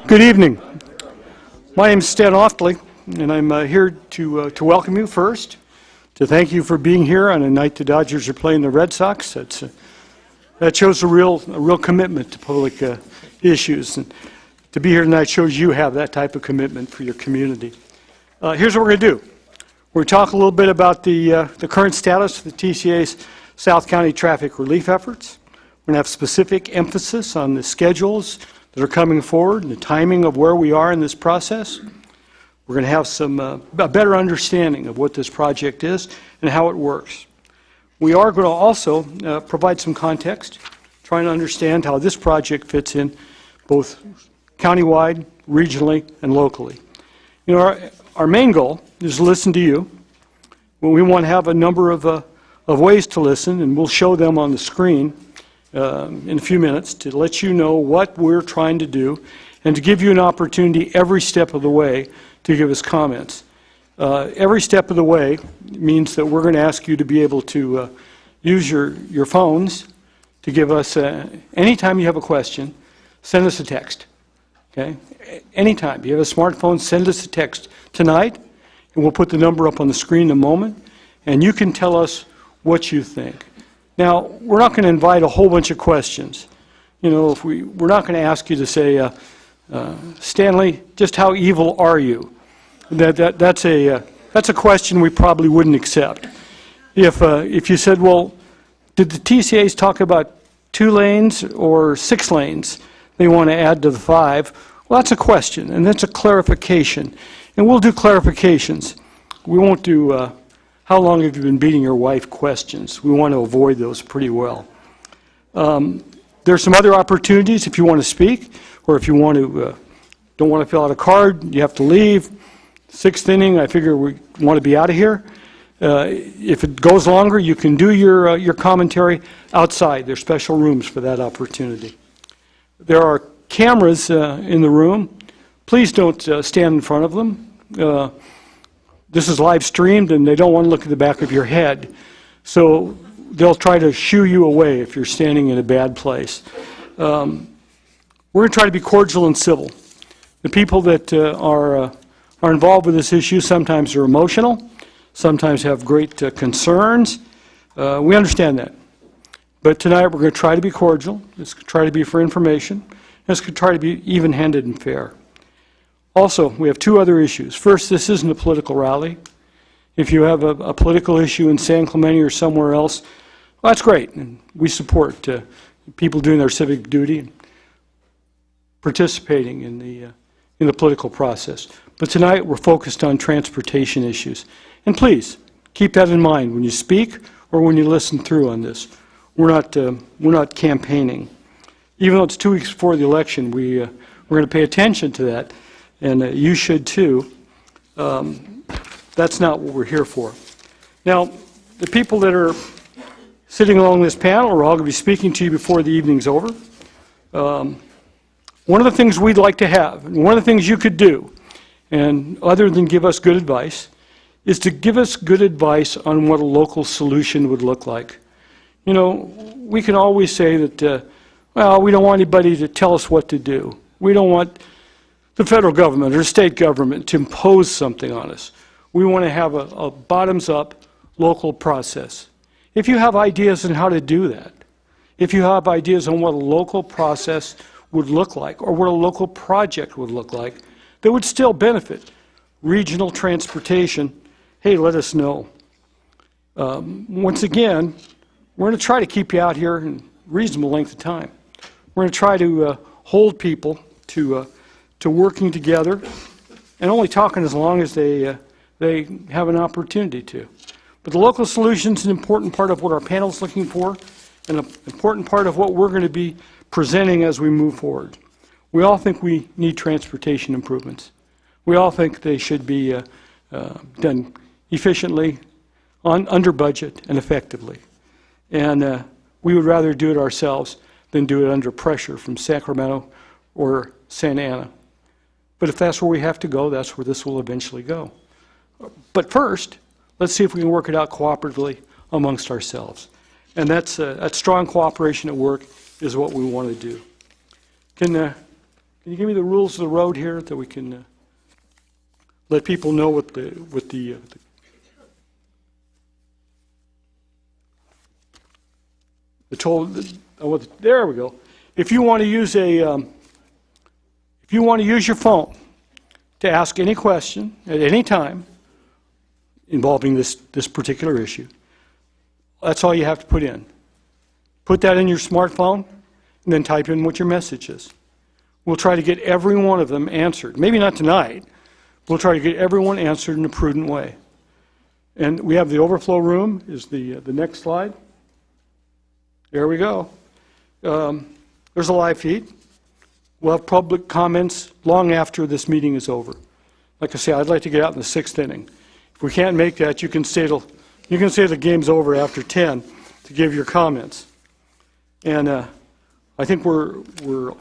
Good evening. My name is Stan Oftley, and I'm here to welcome you first, to thank you for being here on a night the Dodgers are playing the Red Sox. That shows a real commitment to public issues, and to be here tonight shows you have that type of commitment for your community. Here's what we're going to do. We're going to talk a little bit about the current status of the TCA's South County traffic relief efforts. We're going to have specific emphasis on the schedules that are coming forward and the timing of where we are in this process. We're going to have a better understanding of what this project is and how it works. We are going to also provide some context, trying to understand how this project fits in both countywide, regionally, and locally. You know, our main goal is to listen to you. Well, we want to have a number of ways to listen, and we'll show them on the screen in a few minutes to let you know what we're trying to do and to give you an opportunity every step of the way to give us comments. Every step of the way means that we're going to ask you to be able to use your phones to give us, anytime you have a question, send us a text. Okay? Anytime you have a smartphone, send us a text tonight, and we'll put the number up on the screen in a moment, and you can tell us what you think. Now, we're not going to invite a whole bunch of questions. You know, we're not going to ask you to say, Stanley, just how evil are you? That's a question we probably wouldn't accept. If you said, well, did the TCAs talk about 2 lanes or 6 lanes they want to add to the 5? Well, that's a question, and that's a clarification. And we'll do clarifications. We won't do how long have you been beating your wife questions. We want to avoid those pretty well. There's some other opportunities if you want to speak, or if you want to don't want to fill out a card, you have to leave. 6th inning, I figure we want to be out of here. If it goes longer, you can do your commentary outside. There's special rooms for that opportunity. There are cameras in the room. Please don't stand in front of them. This is live streamed, and they don't want to look at the back of your head. So they'll try to shoo you away if you're standing in a bad place. We're going to try to be cordial and civil. The people that are involved with this issue sometimes are emotional, sometimes have great concerns. We understand that. But tonight we're going to try to be cordial. Let's try to be for information. Let's try to be even-handed and fair. Also, we have 2 other issues. First, this isn't a political rally. If you have a political issue in San Clemente or somewhere else, well, that's great. And we support people doing their civic duty and participating in the political process. But tonight, we're focused on transportation issues. And please, keep that in mind when you speak or when you listen through on this. We're not campaigning. Even though it's 2 weeks before the election, we're going to pay attention to that. And you should too. That's not what we're here for. Now, the people that are sitting along this panel are all going to be speaking to you before the evening's over. One of the things we'd like to have, and one of the things you could do, and other than give us good advice, is to give us good advice on what a local solution would look like. You know, we can always say that, well, we don't want anybody to tell us what to do. We don't want the federal government or state government to impose something on us. We want to have a bottoms-up local process. If you have ideas on how to do that, if you have ideas on what a local process would look like or what a local project would look like that would still benefit regional transportation, hey, let us know. Once again, we're going to try to keep you out here in reasonable length of time. We're going to try to hold people to working together and only talking as long as they have an opportunity to. But the local solution is an important part of what our panel is looking for and an important part of what we're going to be presenting as we move forward. We all think we need transportation improvements. We all think they should be done efficiently, under budget, and effectively. And we would rather do it ourselves than do it under pressure from Sacramento or Santa Ana. But if that's where we have to go, that's where this will eventually go. But first, let's see if we can work it out cooperatively amongst ourselves. And that strong cooperation at work is what we want to do. Can Can you give me the rules of the road here that we can let people know what the toll? There we go. If you want to use your phone to ask any question at any time involving this particular issue, that's all you have to put in. Put that in your smartphone and then type in what your message is. We'll try to get every one of them answered. Maybe not tonight. We'll try to get everyone answered in a prudent way. And we have the overflow room is the next slide. There we go. There's a live feed. We'll have public comments long after this meeting is over. Like I say, I'd like to get out in the 6th inning. If we can't make that, you can say the game's over after 10 to give your comments. And I think we're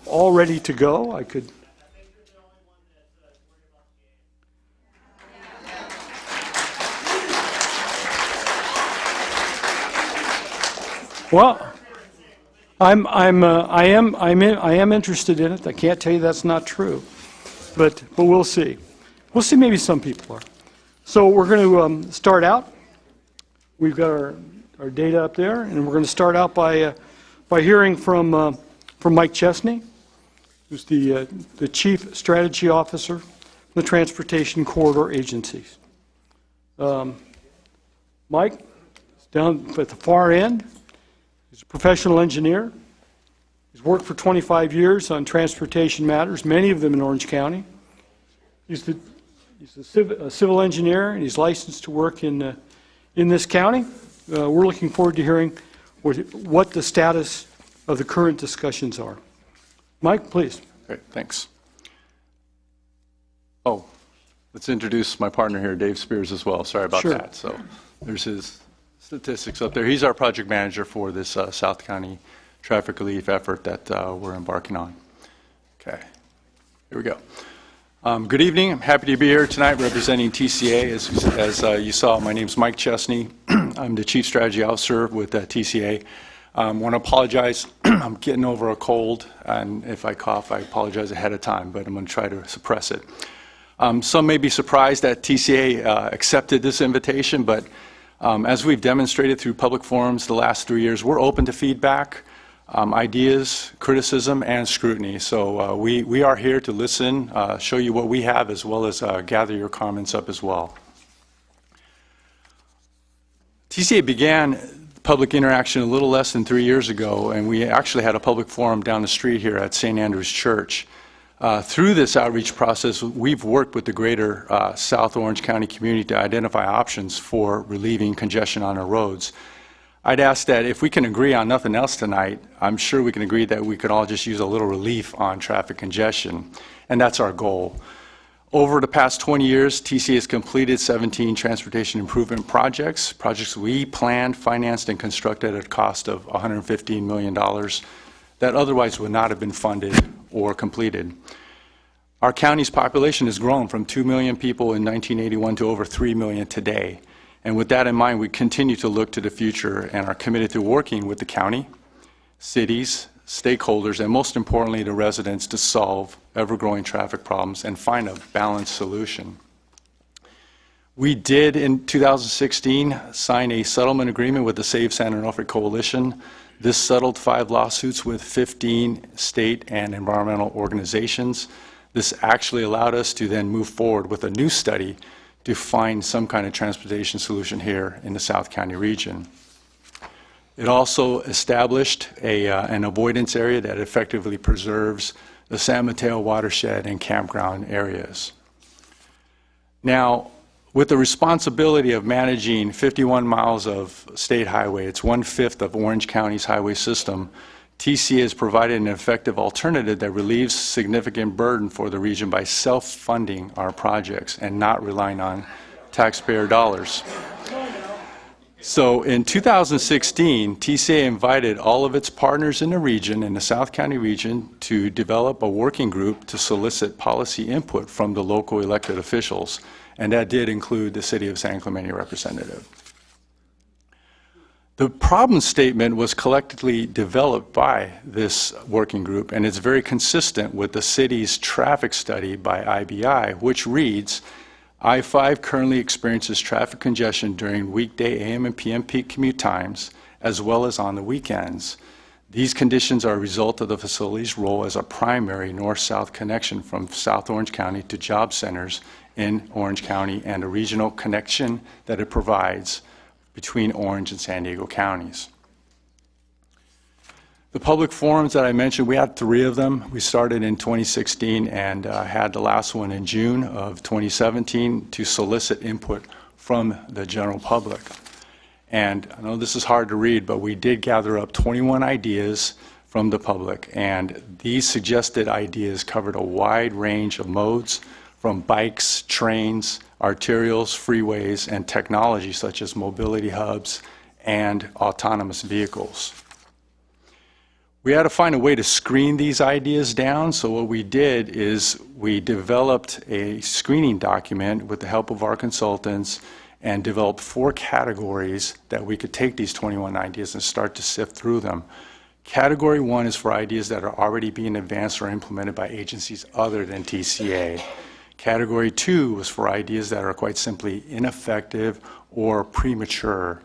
all ready to go. I think you're the only one that's worried about the game. Well, I am interested in it. I can't tell you that's not true, but we'll see. We'll see. Maybe some people are. So we're going to start out. We've got our data up there, and we're going to start out by hearing from Mike Chesney, who's the Chief Strategy Officer of the Transportation Corridor Agencies. Mike is down at the far end. He's a professional engineer. He's worked for 25 years on transportation matters, many of them in Orange County. He's a civil engineer, and he's licensed to work in this county. We're looking forward to hearing what the status of the current discussions are. Mike, please. Great, thanks. Oh, let's introduce my partner here, Dave Speirs, as well. Sorry about that. So there's his statistics up there. He's our project manager for this South County traffic relief effort that we're embarking on. Okay, here we go. Good evening. I'm happy to be here tonight representing TCA. As you saw, my name's Mike Chesney. I'm the Chief Strategy Officer with TCA. I want to apologize. I'm getting over a cold, and if I cough, I apologize ahead of time, but I'm going to try to suppress it. Some may be surprised that TCA accepted this invitation, but as we've demonstrated through public forums the last 3 years, we're open to feedback, ideas, criticism, and scrutiny. So we are here to listen, show you what we have, as well as gather your comments up as well. TCA began public interaction a little less than 3 years ago, and we actually had a public forum down the street here at St. Andrew's Church. Through this outreach process, we've worked with the greater South Orange County community to identify options for relieving congestion on our roads. I'd ask that if we can agree on nothing else tonight, I'm sure we can agree that we could all just use a little relief on traffic congestion, and that's our goal. Over the past 20 years, TCA has completed 17 transportation improvement projects we planned, financed, and constructed at a cost of $115 million that otherwise would not have been funded or completed. Our county's population has grown from 2 million people in 1981 to over 3 million today. And with that in mind, we continue to look to the future and are committed to working with the county, cities, stakeholders, and most importantly, the residents to solve ever-growing traffic problems and find a balanced solution. We did, in 2016, sign a settlement agreement with the Save San Onofre Coalition. This settled 5 lawsuits with 15 state and environmental organizations. This actually allowed us to then move forward with a new study to find some kind of transportation solution here in the South County region. It also established an avoidance area that effectively preserves the San Mateo watershed and campground areas. Now, with the responsibility of managing 51 miles of state highway, it's 1/5 of Orange County's highway system, TCA has provided an effective alternative that relieves significant burden for the region by self-funding our projects and not relying on taxpayer dollars. So in 2016, TCA invited all of its partners in the region, in the South County region, to develop a working group to solicit policy input from the local elected officials, and that did include the City of San Clemente representative. The problem statement was collectively developed by this working group, and it's very consistent with the city's traffic study by IBI, which reads, I-5 currently experiences traffic congestion during weekday AM and PM peak commute times, as well as on the weekends. These conditions are a result of the facility's role as a primary north-south connection from South Orange County to job centers in Orange County and a regional connection that it provides between Orange and San Diego counties. The public forums that I mentioned, we had 3 of them. We started in 2016 and had the last one in June of 2017 to solicit input from the general public. And I know this is hard to read, but we did gather up 21 ideas from the public, and these suggested ideas covered a wide range of modes, from bikes, trains, arterials, freeways, and technology such as mobility hubs and autonomous vehicles. We had to find a way to screen these ideas down, so what we did is we developed a screening document with the help of our consultants and developed 4 categories that we could take these 21 ideas and start to sift through them. Category 1 is for ideas that are already being advanced or implemented by agencies other than TCA. Category 2 was for ideas that are quite simply ineffective or premature.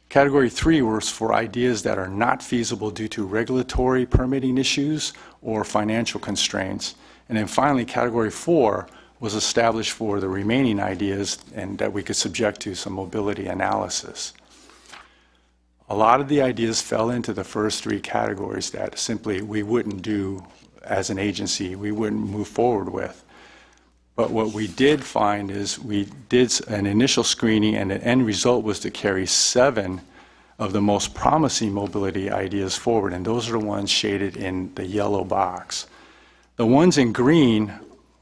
Category 3 was for ideas that are not feasible due to regulatory permitting issues or financial constraints. And then finally, Category 4 was established for the remaining ideas and that we could subject to some mobility analysis. A lot of the ideas fell into the first 3 categories that simply we wouldn't do as an agency, we wouldn't move forward with. But what we did find is we did an initial screening, and the end result was to carry 7 of the most promising mobility ideas forward, and those are the ones shaded in the yellow box. The ones in green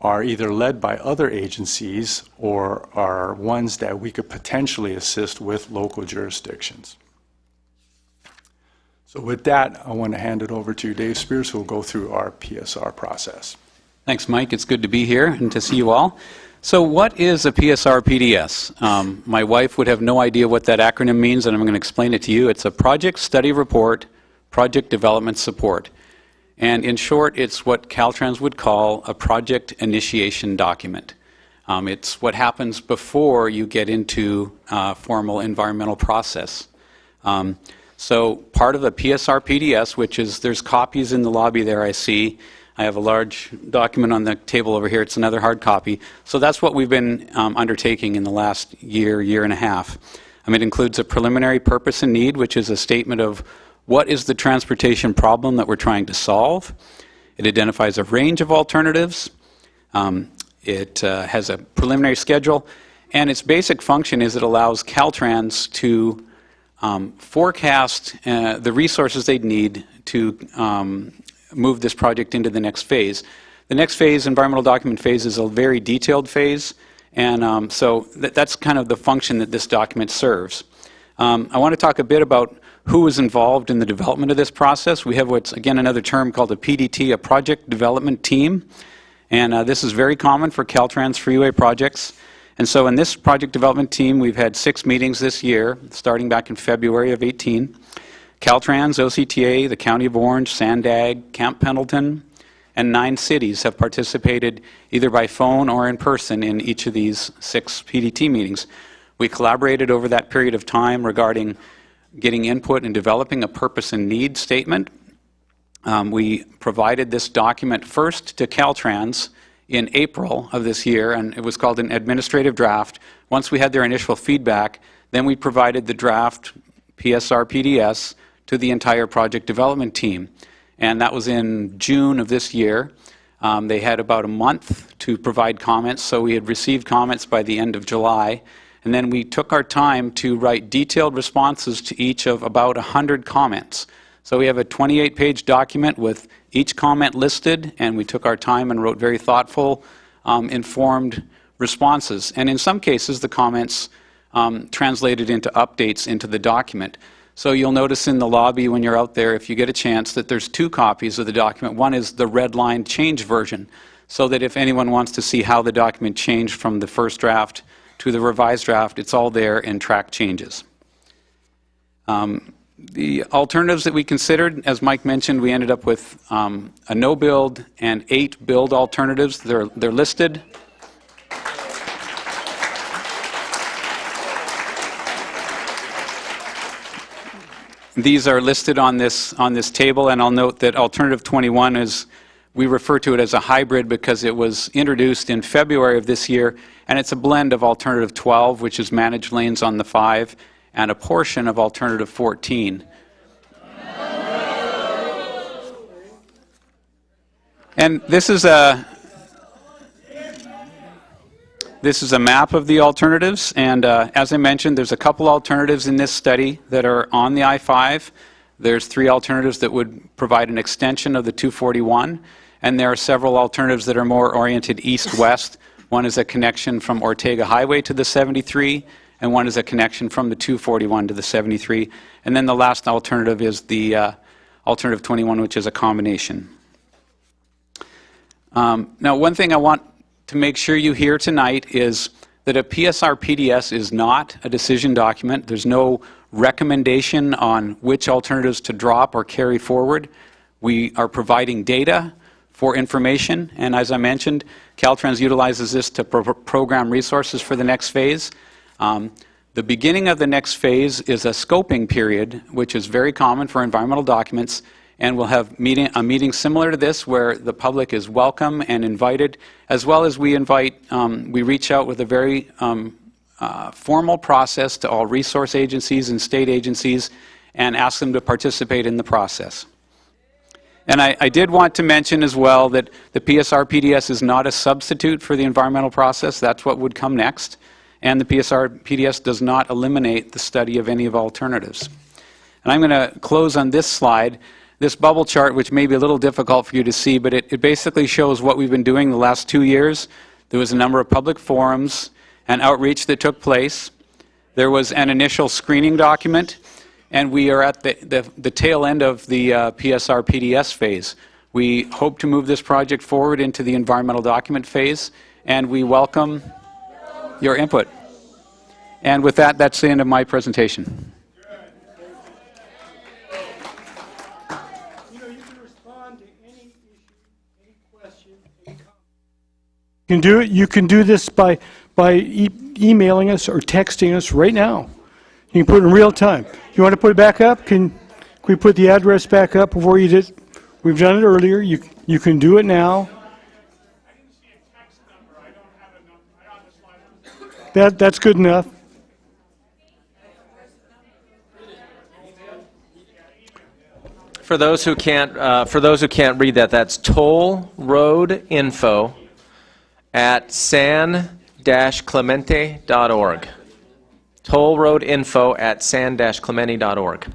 are either led by other agencies or are ones that we could potentially assist with local jurisdictions. So with that, I want to hand it over to Dave Speirs, who will go through our PSR process. Thanks, Mike. It's good to be here and to see you all. So what is a PSR PDS? My wife would have no idea what that acronym means, and I'm going to explain it to you. It's a Project Study Report, Project Development Support. And in short, it's what Caltrans would call a project initiation document. It's what happens before you get into formal environmental process. So part of a PSR PDS, which is, there's copies in the lobby there I see. I have a large document on the table over here. It's another hard copy. So that's what we've been undertaking in the last year, year and a half. It includes a preliminary purpose and need, which is a statement of what is the transportation problem that we're trying to solve. It identifies a range of alternatives. It has a preliminary schedule. And its basic function is it allows Caltrans to forecast the resources they'd need to move this project into the next phase. The next phase, environmental document phase, is a very detailed phase, and so that's kind of the function that this document serves. I want to talk a bit about who is involved in the development of this process. We have what's, again, another term called a PDT, a Project Development Team, and this is very common for Caltrans freeway projects. And so in this project development team, we've had 6 meetings this year, starting back in February of 18. Caltrans, OCTA, the County of Orange, Sandag, Camp Pendleton, and 9 cities have participated either by phone or in person in each of these 6 PDT meetings. We collaborated over that period of time regarding getting input and developing a purpose and need statement. We provided this document first to Caltrans in April of this year, and it was called an administrative draft. Once we had their initial feedback, then we provided the draft PSR PDS to the entire project development team. And that was in June of this year. They had about a month to provide comments, so we had received comments by the end of July. And then we took our time to write detailed responses to each of about 100 comments. So we have a 28-page document with each comment listed, and we took our time and wrote very thoughtful, informed responses. And in some cases, the comments translated into updates into the document. So you'll notice in the lobby when you're out there, if you get a chance, that there's 2 copies of the document. One is the red line change version, so that if anyone wants to see how the document changed from the first draft to the revised draft, it's all there in track changes. The alternatives that we considered, as Mike mentioned, we ended up with a no-build and 8 build alternatives. They're listed. These are listed on this table, and I'll note that alternative 21 is, we refer to it as a hybrid because it was introduced in February of this year, and it's a blend of alternative 12, which is managed lanes on the 5, and a portion of alternative 14. And this is a map of the alternatives, and as I mentioned, there's a couple alternatives in this study that are on the I-5. There's 3 alternatives that would provide an extension of the 241, and there are several alternatives that are more oriented east-west. One is a connection from Ortega Highway to the 73, and one is a connection from the 241 to the 73. And then the last alternative is the alternative 21, which is a combination. Now, one thing I want to make sure you hear tonight is that a PSR-PDS is not a decision document. There's no recommendation on which alternatives to drop or carry forward. We are providing data for information, and as I mentioned, Caltrans utilizes this to program resources for the next phase. The beginning of the next phase is a scoping period, which is very common for environmental documents, and we'll have a meeting similar to this where the public is welcome and invited, as well as we reach out with a very formal process to all resource agencies and state agencies and ask them to participate in the process. And I did want to mention as well that the PSR-PDS is not a substitute for the environmental process. That's what would come next. And the PSR-PDS does not eliminate the study of any of alternatives. And I'm going to close on this slide. This bubble chart, which may be a little difficult for you to see, but it basically shows what we've been doing the last 2 years. There was a number of public forums and outreach that took place. There was an initial screening document, and we are at the tail end of the PSR-PDS phase. We hope to move this project forward into the environmental document phase, and we welcome your input. And with that, that's the end of my presentation. You can respond to any issue, any question, any comment. You can do this by emailing us or texting us right now. You can put it in real time. You want to put it back up? Can we put the address back up before you did? We've done it earlier. You can do it now. That's good enough. For those who can't read that, that's tollroadinfo@san-clemente.org. tollroadinfo@san-clemente.org.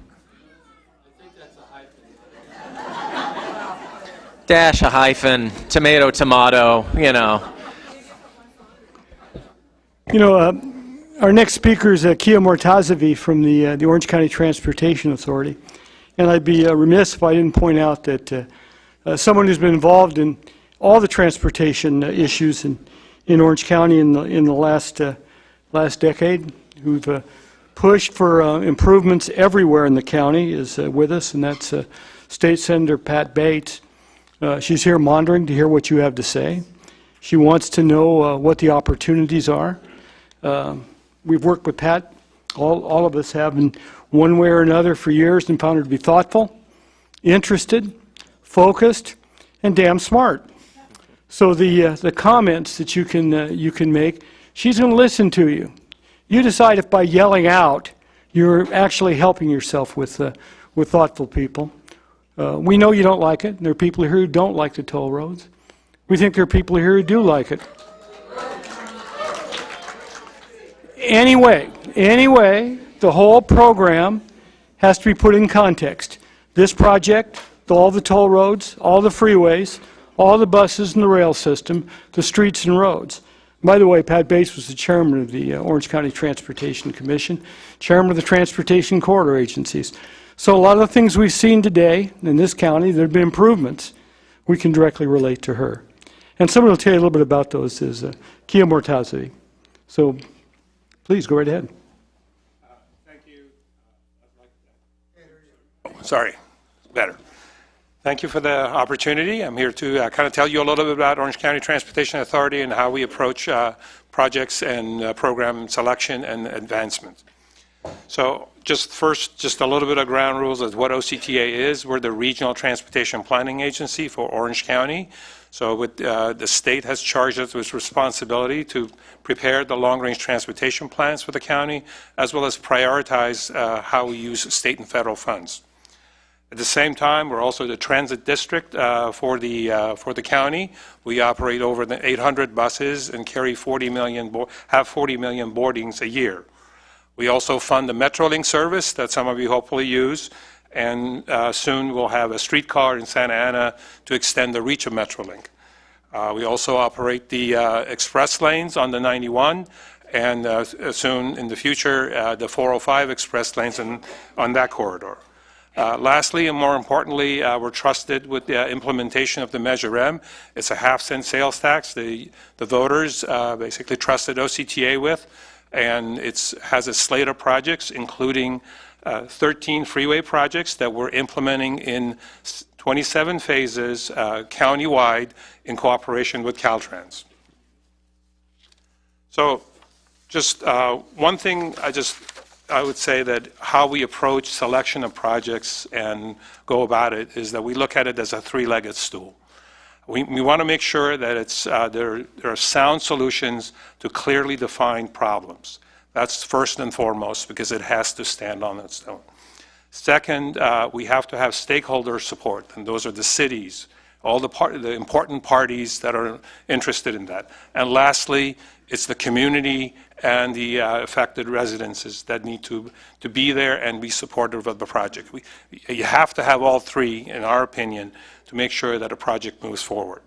Dash a hyphen, tomato, you know. Our next speaker is Mortazavi from the Orange County Transportation Authority. And I'd be remiss if I didn't point out that someone who's been involved in all the transportation issues in Orange County in the last decade, who've pushed for improvements everywhere in the county, is with us, and that's State Senator Pat Bates. She's here monitoring to hear what you have to say. She wants to know what the opportunities are. We've worked with Pat, all of us have, in one way or another for years, and found her to be thoughtful, interested, focused, and damn smart. So the comments that you can make, she's going to listen to you. You decide if by yelling out you're actually helping yourself with thoughtful people. We know you don't like it. There are people here who don't like the toll roads. We think there are people here who do like it. Anyway, the whole program has to be put in context. This project, all the toll roads, all the freeways, all the buses and the rail system, the streets and roads. By the way, Pat Bates was the chairman of the Orange County Transportation Commission, chairman of the Transportation Corridor Agencies. So a lot of the things we've seen today in this county, there have been improvements. We can directly relate to her. And someone will tell you a little bit about those is Mortazavi. So please go right ahead. Thank you. I'd like to Sorry, better. Thank you for the opportunity. I'm here to kind of tell you a little bit about Orange County Transportation Authority and how we approach projects and program selection and advancement. So just a little bit of ground rules of what OCTA is. We're the Regional Transportation Planning Agency for Orange County. So the state has charged us with responsibility to prepare the long-range transportation plans for the county, as well as prioritize how we use state and federal funds. At the same time, we're also the transit district for the county. We operate over 800 buses and carry 40 million boardings a year. We also fund the Metrolink service that some of you hopefully use, and soon we'll have a streetcar in Santa Ana to extend the reach of Metrolink. We also operate the express lanes on the 91, and soon in the future, the 405 express lanes on that corridor. Lastly, and more importantly, we're trusted with the implementation of the Measure M. It's a half-cent sales tax the voters basically trusted OCTA with, and it has a slate of projects, including 13 freeway projects that we're implementing in 27 phases countywide in cooperation with Caltrans. So just one thing I would say that how we approach selection of projects and go about it is that we look at it as a three-legged stool. We want to make sure that there are sound solutions to clearly defined problems. That's first and foremost, because it has to stand on its own. Second, we have to have stakeholder support, and those are the cities, all the important parties that are interested in that. And lastly, it's the community and the affected residences that need to be there and be supportive of the project. You have to have all three, in our opinion, to make sure that a project moves forward.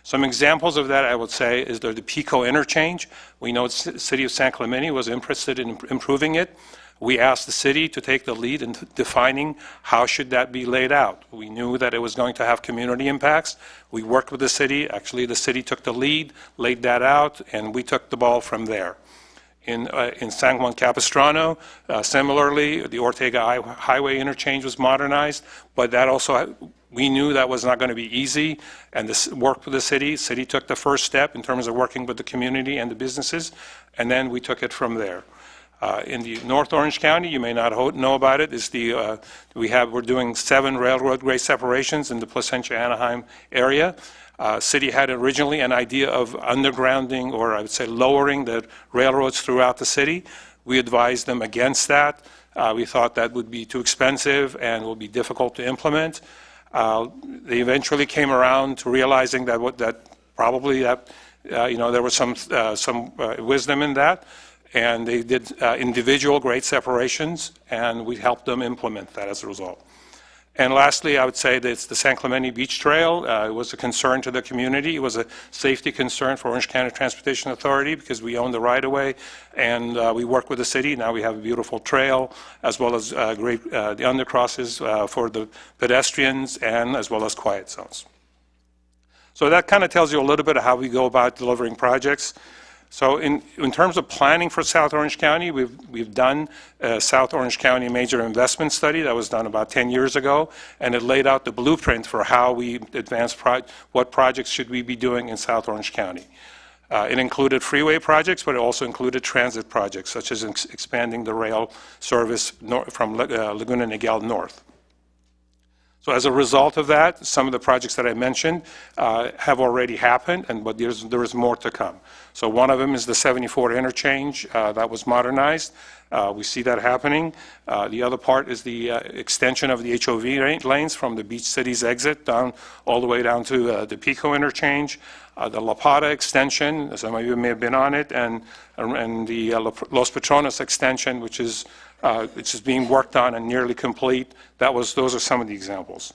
Some examples of that, I would say, is the Pico interchange. We know the city of San Clemente was interested in improving it. We asked the city to take the lead in defining how should that be laid out. We knew that it was going to have community impacts. We worked with the city. Actually, the city took the lead, laid that out, and we took the ball from there. In San Juan Capistrano, similarly, the Ortega Highway interchange was modernized, but that also, we knew that was not going to be easy, and this worked with the city. City took the first step in terms of working with the community and the businesses, and then we took it from there. In the North Orange County, you may not know about it, is we're doing 7 railroad grade separations in the Placentia-Anaheim area. City had originally an idea of undergrounding, or I would say lowering the railroads throughout the city. We advised them against that. We thought that would be too expensive and would be difficult to implement. They eventually came around to realizing that probably there was some wisdom in that. And they did individual grade separations, and we helped them implement that as a result. And lastly, I would say that it's the San Clemente Beach Trail. It was a concern to the community. It was a safety concern for Orange County Transportation Authority because we own the right-of-way, and we work with the city. Now we have a beautiful trail, as well as the undercrosses for the pedestrians, and as well as quiet zones. So that kind of tells you a little bit of how we go about delivering projects. So in terms of planning for South Orange County, we've done a South Orange County major investment study that was done about 10 years ago, and it laid out the blueprint for how we advance what projects should we be doing in South Orange County. It included freeway projects, but it also included transit projects, such as expanding the rail service from Laguna Niguel north. So as a result of that, some of the projects that I mentioned have already happened, but there is more to come. So one of them is the 74 interchange that was modernized. We see that happening. The other part is the extension of the HOV lanes from the Beach Cities exit down all the way down to the Pico interchange. The La Pata extension, some of you may have been on it, and the Los Patronos extension, which is being worked on and nearly complete. Those are some of the examples.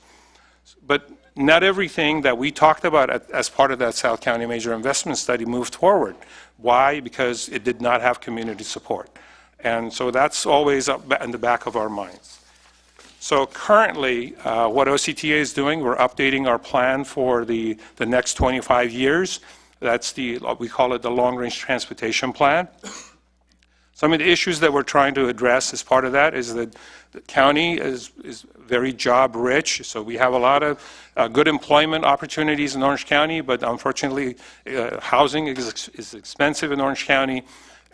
But not everything that we talked about as part of that South County Major Investment Study moved forward. Why? Because it did not have community support. And so that's always up in the back of our minds. So currently, what OCTA is doing, we're updating our plan for the next 25 years. That's we call it the Long Range Transportation Plan. Some of the issues that we're trying to address as part of that is that the county is very job rich, so we have a lot of good employment opportunities in Orange County, but unfortunately housing is expensive in Orange County,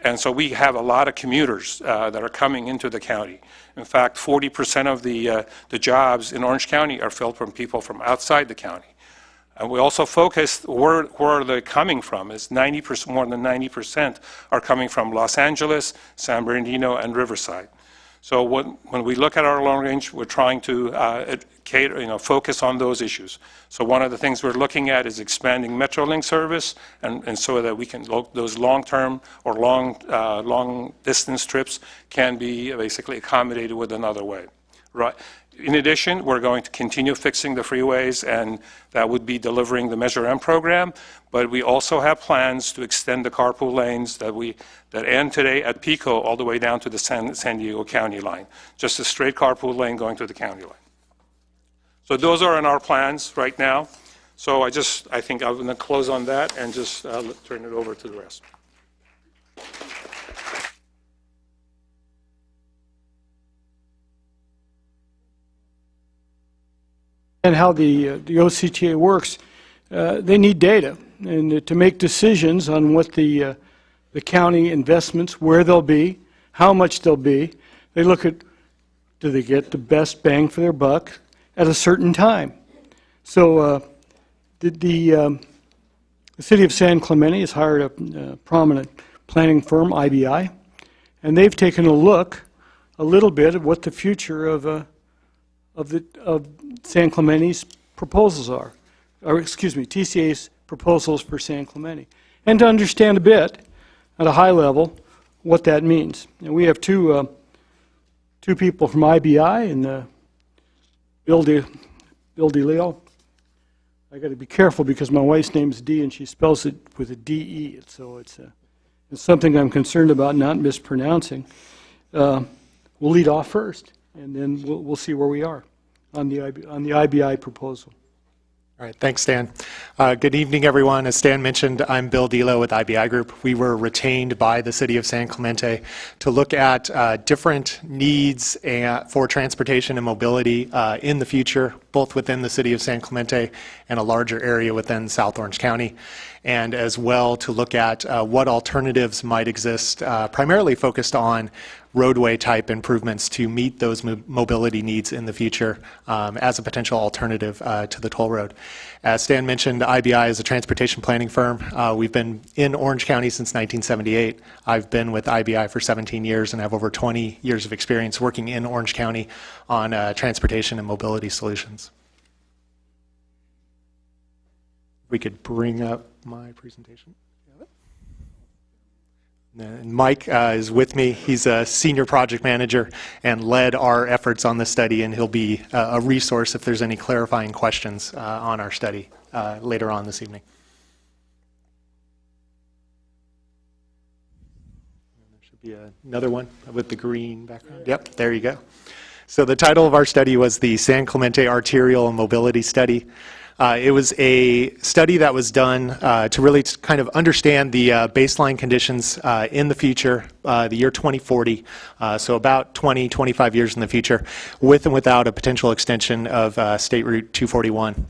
and so we have a lot of commuters that are coming into the county. In fact, 40% of the jobs in Orange County are filled from people from outside the county. And we also focused where are they coming from, is 90%, more than 90% are coming from Los Angeles, San Bernardino, and Riverside. So when we look at our long range, we're trying to focus on those issues. So one of the things we're looking at is expanding Metrolink service, and so that we can, those long-term or long distance trips can be basically accommodated with another way. Right. In addition, we're going to continue fixing the freeways, and that would be delivering the Measure M program, but we also have plans to extend the carpool lanes that end today at Pico all the way down to the San Diego County line, just a straight carpool lane going to the county line. So those are in our plans right now. So I think I'm going to close on that and just turn it over to the rest. And how the OCTA works, they need data, and to make decisions on what the county investments, where they'll be, how much they'll be, they look at, do they get the best bang for their buck at a certain time? So the city of San Clemente has hired a prominent planning firm, IBI, and they've taken a look a little bit at what the future of San Clemente's proposals are, or excuse me, TCA's proposals for San Clemente, and to understand a bit at a high level what that means. And we have two people from IBI, and Bill Delo. I got to be careful because my wife's name is Dee and she spells it with a D-E, so it's something I'm concerned about not mispronouncing. We'll lead off first, and then we'll see where we are on the IBI proposal. All right, thanks, Stan. Good evening, everyone. As Stan mentioned, I'm Bill Delo with IBI Group. We were retained by the City of San Clemente to look at different needs for transportation and mobility in the future, both within the City of San Clemente and a larger area within South Orange County, and as well to look at what alternatives might exist, primarily focused on roadway type improvements to meet those mobility needs in the future as a potential alternative to the toll road. As Stan mentioned, IBI is a transportation planning firm. We've been in Orange County since 1978. I've been with IBI for 17 years and have over 20 years of experience working in Orange County on transportation and mobility solutions. We could bring up my presentation. And Mike is with me. He's a senior project manager and led our efforts on this study, and he'll be a resource if there's any clarifying questions on our study later on this evening. There should be another one with the green background. Yep, there you go. So the title of our study was the San Clemente Arterial and Mobility Study. It was a study that was done to really kind of understand the baseline conditions in the future, the year 2040, so about 20, 25 years in the future, with and without a potential extension of State Route 241.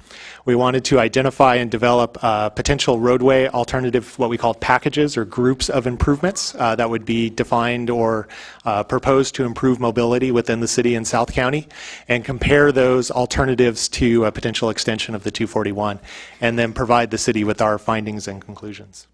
We wanted to identify and develop potential roadway alternative, what we call packages or groups of improvements that would be defined or proposed to improve mobility within the city and South County, and compare those alternatives to a potential extension of the 241, and then provide the city with our findings and conclusions.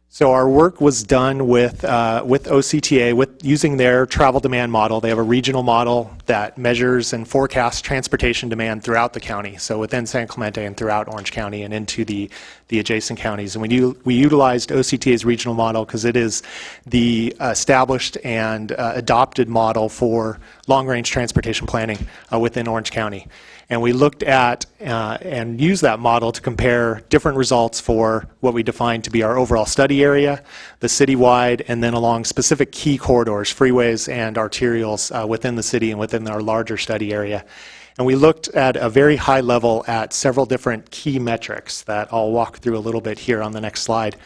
So our work was done with OCTA, using their travel demand model. They have a regional model that measures and forecasts transportation demand throughout the county, so within San Clemente and throughout Orange County and into the adjacent counties. And we utilized OCTA's regional model because it is the established and adopted model for long-range transportation planning within Orange County. And we looked at and used that model to compare different results for what we defined to be our overall study area, the citywide, and then along specific key corridors, freeways and arterials within the city and within our larger study area. And we looked at a very high level at several different key metrics that I'll walk through a little bit here on the next slide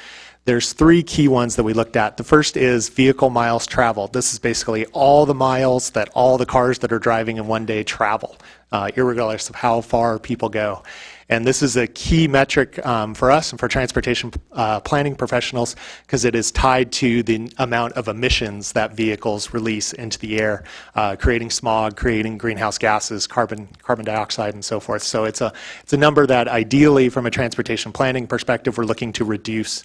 There's three key ones that we looked at. The first is vehicle miles traveled. This is basically all the miles that all the cars that are driving in one day travel, irregardless of how far people go. And this is a key metric for us and for transportation planning professionals because it is tied to the amount of emissions that vehicles release into the air, creating smog, creating greenhouse gases, carbon dioxide, and so forth. So it's a number that ideally, from a transportation planning perspective, we're looking to reduce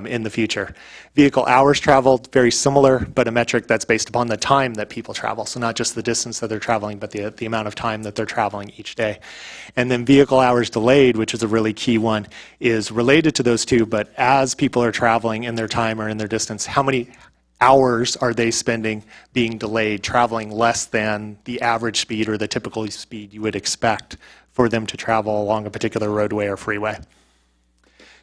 in the future. Vehicle hours traveled, very similar, but a metric that's based upon the time that people travel. So not just the distance that they're traveling, but the amount of time that they're traveling each day. And then vehicle hours delayed, which is a really key one, is related to those two, but as people are traveling in their time or in their distance, how many hours are they spending being delayed, traveling less than the average speed or the typical speed you would expect for them to travel along a particular roadway or freeway.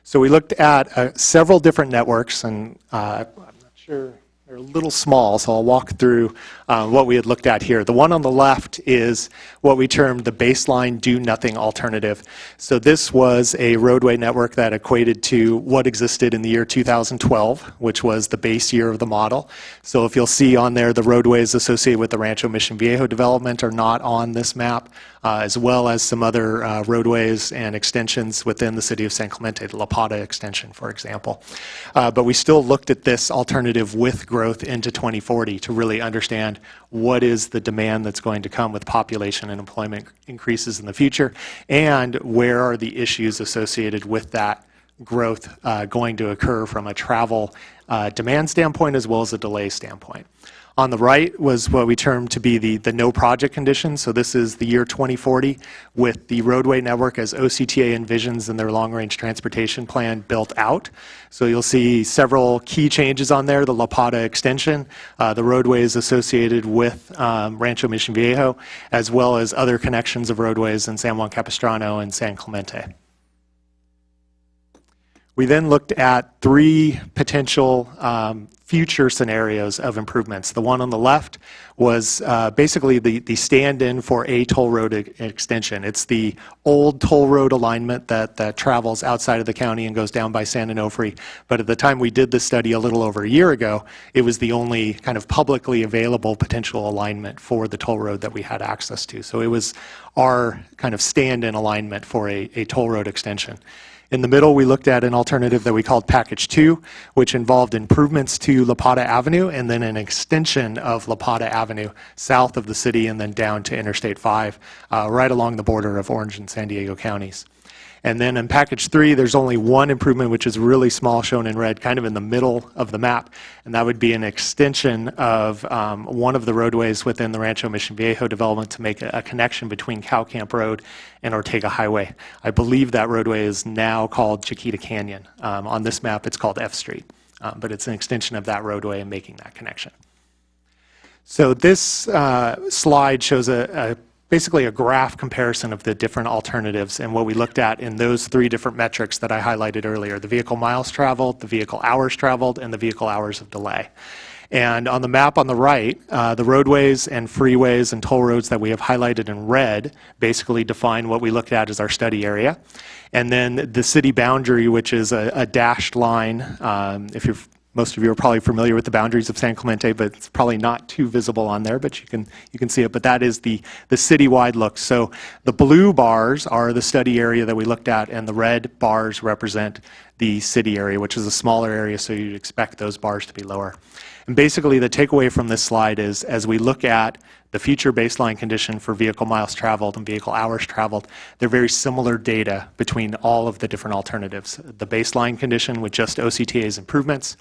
So we looked at several different networks, and I'm not sure, they're a little small, so I'll walk through what we had looked at here. The one on the left is what we termed the baseline do-nothing alternative. So this was a roadway network that equated to what existed in the year 2012, which was the base year of the model. So if you'll see on there, the roadways associated with the Rancho Mission Viejo development are not on this map, as well as some other roadways and extensions within the city of San Clemente, the La Pata extension, for example. But we still looked at this alternative with growth into 2040 to really understand what is the demand that's going to come with population and employment increases in the future, and where are the issues associated with that growth going to occur from a travel demand standpoint as well as a delay standpoint. On the right was what we termed to be the no project condition. So this is the year 2040 with the roadway network as OCTA envisions in their long-range transportation plan built out. So you'll see several key changes on there, the La Pata extension, the roadways associated with Rancho Mission Viejo, as well as other connections of roadways in San Juan Capistrano and San Clemente. We then looked at three potential future scenarios of improvements. The one on the left was basically the stand-in for a toll road extension. It's the old toll road alignment that travels outside of the county and goes down by San Onofre. But at the time we did this study a little over a year ago, it was the only kind of publicly available potential alignment for the toll road that we had access to. So it was our kind of stand-in alignment for a toll road extension. In the middle, we looked at an alternative that we called Package 2, which involved improvements to La Pata Avenue and then an extension of La Pata Avenue south of the city and then down to Interstate 5, right along the border of Orange and San Diego counties. And then in Package 3, there's only one improvement, which is really small, shown in red, kind of in the middle of the map, and that would be an extension of one of the roadways within the Rancho Mission Viejo development to make a connection between Cow Camp Road and Ortega Highway. I believe that roadway is now called Chiquita Canyon. On this map, it's called F Street, but it's an extension of that roadway and making that connection. So this slide shows basically a graph comparison of the different alternatives and what we looked at in those three different metrics that I highlighted earlier: the vehicle miles traveled, the vehicle hours traveled, and the vehicle hours of delay. And on the map on the right, the roadways and freeways and toll roads that we have highlighted in red basically define what we looked at as our study area. And then the city boundary, which is a dashed line. Most of you are probably familiar with the boundaries of San Clemente, but it's probably not too visible on there, but you can see it. But that is the citywide look. So the blue bars are the study area that we looked at, and the red bars represent the city area, which is a smaller area, so you'd expect those bars to be lower. And basically the takeaway from this slide is, as we look at the future baseline condition for vehicle miles traveled and vehicle hours traveled, they're very similar data between all of the different alternatives. The baseline condition with just OCTA's improvements,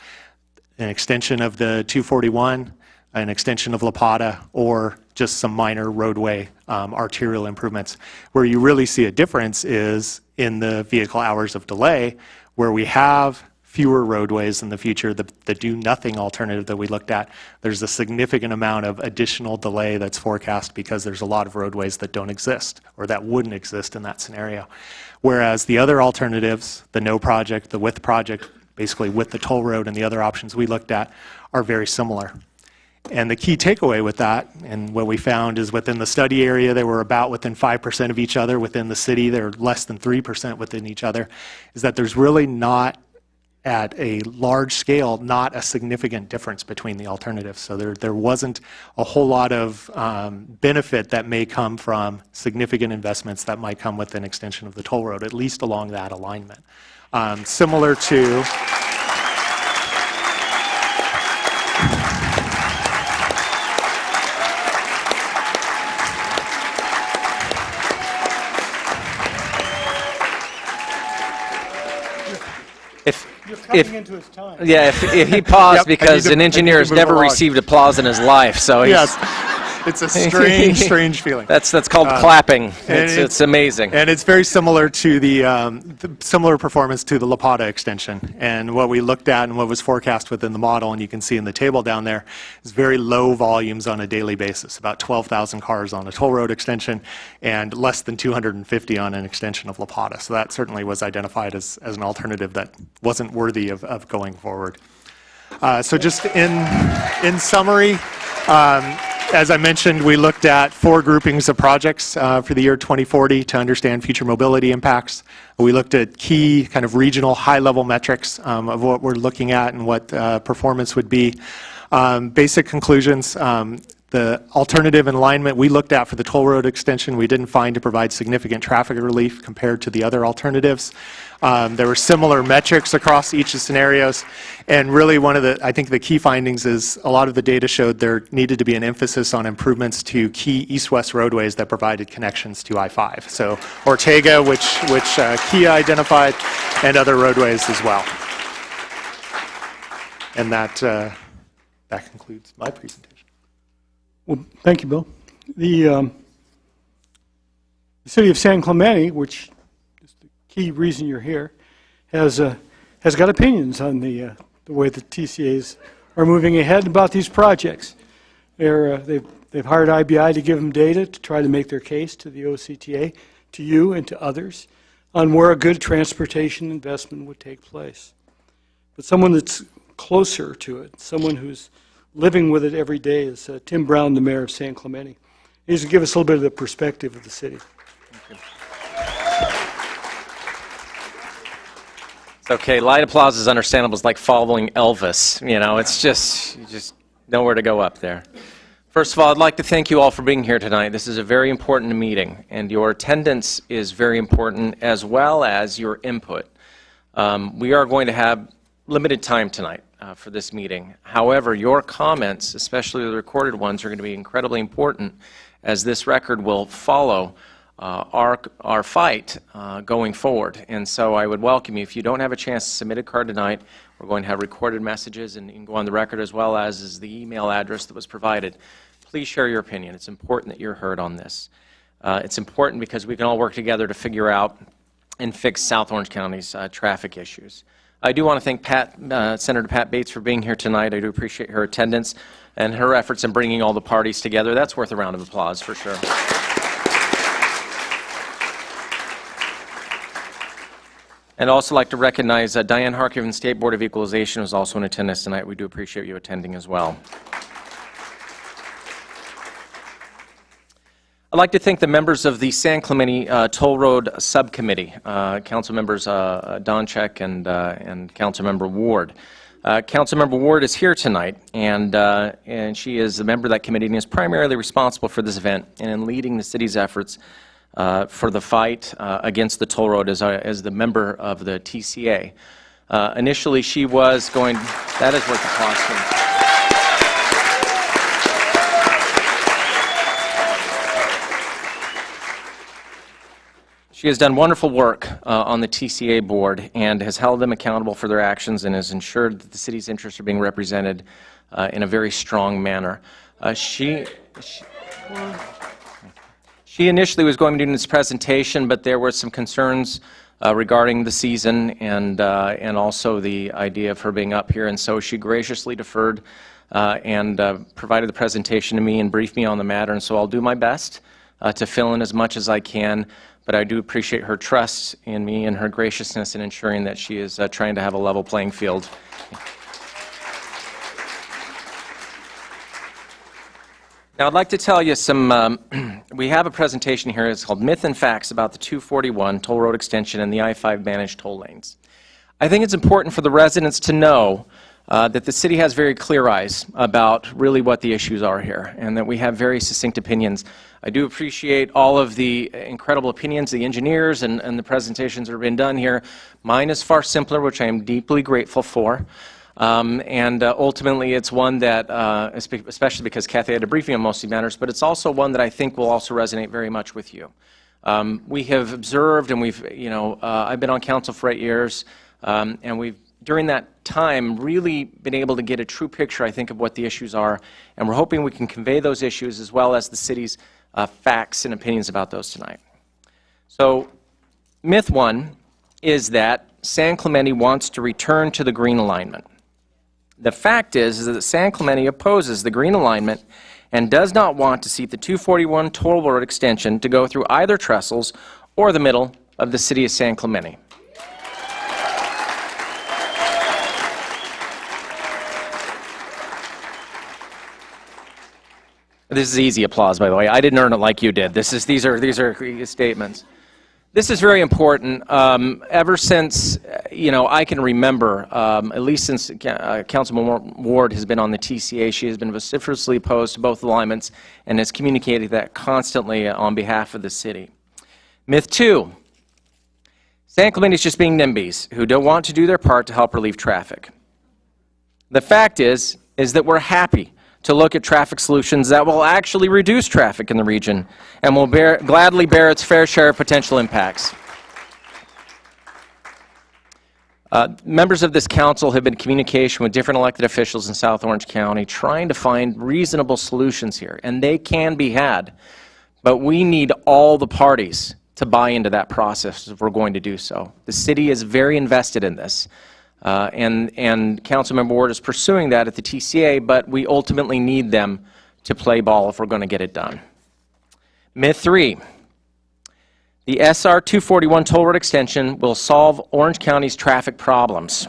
an extension of the 241, an extension of La Pata, or just some minor roadway arterial improvements. Where you really see a difference is in the vehicle hours of delay, where we have fewer roadways in the future. The do-nothing alternative that we looked at, there's a significant amount of additional delay that's forecast because there's a lot of roadways that don't exist or that wouldn't exist in that scenario. Whereas the other alternatives, the no project, the with project, basically with the toll road and the other options we looked at, are very similar. And the key takeaway with that, and what we found is within the study area, they were about within 5% of each other. Within the city, they're less than 3% within each other, is that there's really not at a large scale, not a significant difference between the alternatives. So there wasn't a whole lot of benefit that may come from significant investments that might come with an extension of the toll road, at least along that alignment. Similar to You're cutting into his time. Yeah, if he paused Yep, because an I engineer need has to move never along. received applause in his life, so he's, yes, it's a strange feeling. that's called clapping. and It's amazing. And it's very similar to the similar performance to the La Plata extension. And what we looked at and what was forecast within the model, and you can see in the table down there, is very low volumes on a daily basis, about 12,000 cars on a toll road extension and less than 250 on an extension of La Plata. So that certainly was identified as an alternative that wasn't worthy of going forward. So just in summary, as I mentioned, we looked at 4 groupings of projects for the year 2040 to understand future mobility impacts. We looked at key kind of regional high-level metrics of what we're looking at and what performance would be. Basic conclusions, the alternative in alignment we looked at for the toll road extension, we didn't find to provide significant traffic relief compared to the other alternatives. There were similar metrics across each of the scenarios, and really one of I think the key findings is a lot of the data showed there needed to be an emphasis on improvements to key east-west roadways that provided connections to I-5. So Ortega, which Kia identified, and other roadways as well. And that concludes my presentation. Well, thank you, Bill. The city of San Clemente, which is the key reason you're here, has got opinions on the way the TCAs are moving ahead about these projects. They've hired IBI to give them data to try to make their case to the OCTA, to you and to others, on where a good transportation investment would take place. But someone that's closer to it, someone who's living with it every day, is Tim Brown, the mayor of San Clemente. He's going to give us a little bit of the perspective of the city. It's okay, light applause is understandable. It's like following Elvis, you know, it's just, you just know where to go up there. First of all, I'd like to thank you all for being here tonight. This is a very important meeting, and your attendance is very important, as well as your input. We are going to have limited time tonight for this meeting. However, your comments, especially the recorded ones, are going to be incredibly important, as this record will follow our fight going forward. And so I would welcome you. If you don't have a chance to submit a card tonight, we're going to have recorded messages, and you can go on the record, as well as is the email address that was provided. Please share your opinion. It's important that you're heard on this. It's important because we can all work together to figure out and fix South Orange County's traffic issues. I do want to thank Senator Pat Bates for being here tonight. I do appreciate her attendance and her efforts in bringing all the parties together. That's worth a round of applause for sure. And I'd also like to recognize Diane Harker of the State Board of Equalization, who's also in attendance tonight. We do appreciate you attending as well. I'd like to thank the members of the San Clemente Toll Road Subcommittee, Council Members Donchek and Council Member Ward. Council Member Ward is here tonight, and she is a member of that committee and is primarily responsible for this event and in leading the city's efforts for the fight against the toll road as the member of the TCA. Initially, she was going, that is worth applause for. She has done wonderful work on the TCA board and has held them accountable for their actions and has ensured that the city's interests are being represented in a very strong manner. She initially was going to do this presentation, but there were some concerns regarding the season and also the idea of her being up here, and so she graciously deferred and provided the presentation to me and briefed me on the matter, and so I'll do my best to fill in as much as I can. But I do appreciate her trust in me and her graciousness in ensuring that she is trying to have a level playing field. Now, I'd like to tell you some, we have a presentation here. It's called Myth and Facts about the 241 toll road extension and the I-5 managed toll lanes. I think it's important for the residents to know that the city has very clear eyes about really what the issues are here, and that we have very succinct opinions. I do appreciate all of the incredible opinions, the engineers, and the presentations that have been done here. Mine is far simpler, which I am deeply grateful for. Ultimately, it's one that, especially because Kathy had a briefing on most of the matters, but it's also one that I think will also resonate very much with you. We have observed, and I've been on council for 8 years, and we've, during that time, really been able to get a true picture, I think, of what the issues are, and we're hoping we can convey those issues as well as the city's facts and opinions about those tonight. So, myth one is that San Clemente wants to return to the green alignment. The fact is that San Clemente opposes the green alignment and does not want to see the 241 toll road extension to go through either trestles or the middle of the city of San Clemente. This is easy applause, by the way. I didn't earn it like you did. These are statements. This is very important. Ever since, I can remember, at least since Councilman Ward has been on the TCA, she has been vociferously opposed to both alignments and has communicated that constantly on behalf of the city. Myth two, San Clemente is just being NIMBYs who don't want to do their part to help relieve traffic. The fact is that we're happy to look at traffic solutions that will actually reduce traffic in the region and will gladly bear its fair share of potential impacts. Members of this council have been in communication with different elected officials in South Orange County trying to find reasonable solutions here, and they can be had, but we need all the parties to buy into that process if we're going to do so. The city is very invested in this. And Councilmember Ward is pursuing that at the TCA, but we ultimately need them to play ball if we're going to get it done. Myth three, the SR 241 toll road extension will solve Orange County's traffic problems.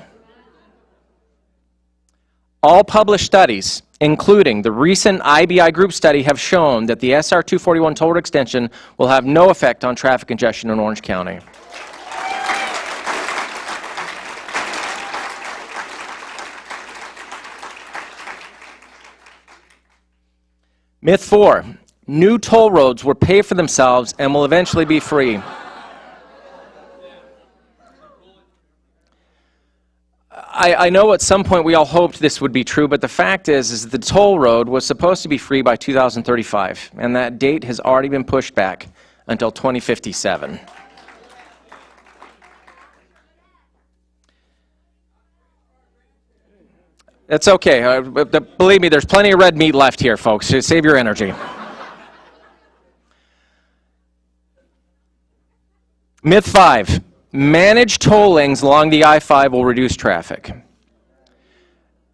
All published studies, including the recent IBI group study, have shown that the SR 241 toll road extension will have no effect on traffic congestion in Orange County. Myth four, new toll roads will pay for themselves and will eventually be free. I know at some point we all hoped this would be true, but the fact is the toll road was supposed to be free by 2035, and that date has already been pushed back until 2057. It's okay. Believe me, there's plenty of red meat left here, folks. Just save your energy. Myth five, managed toll lanes along the I-5 will reduce traffic.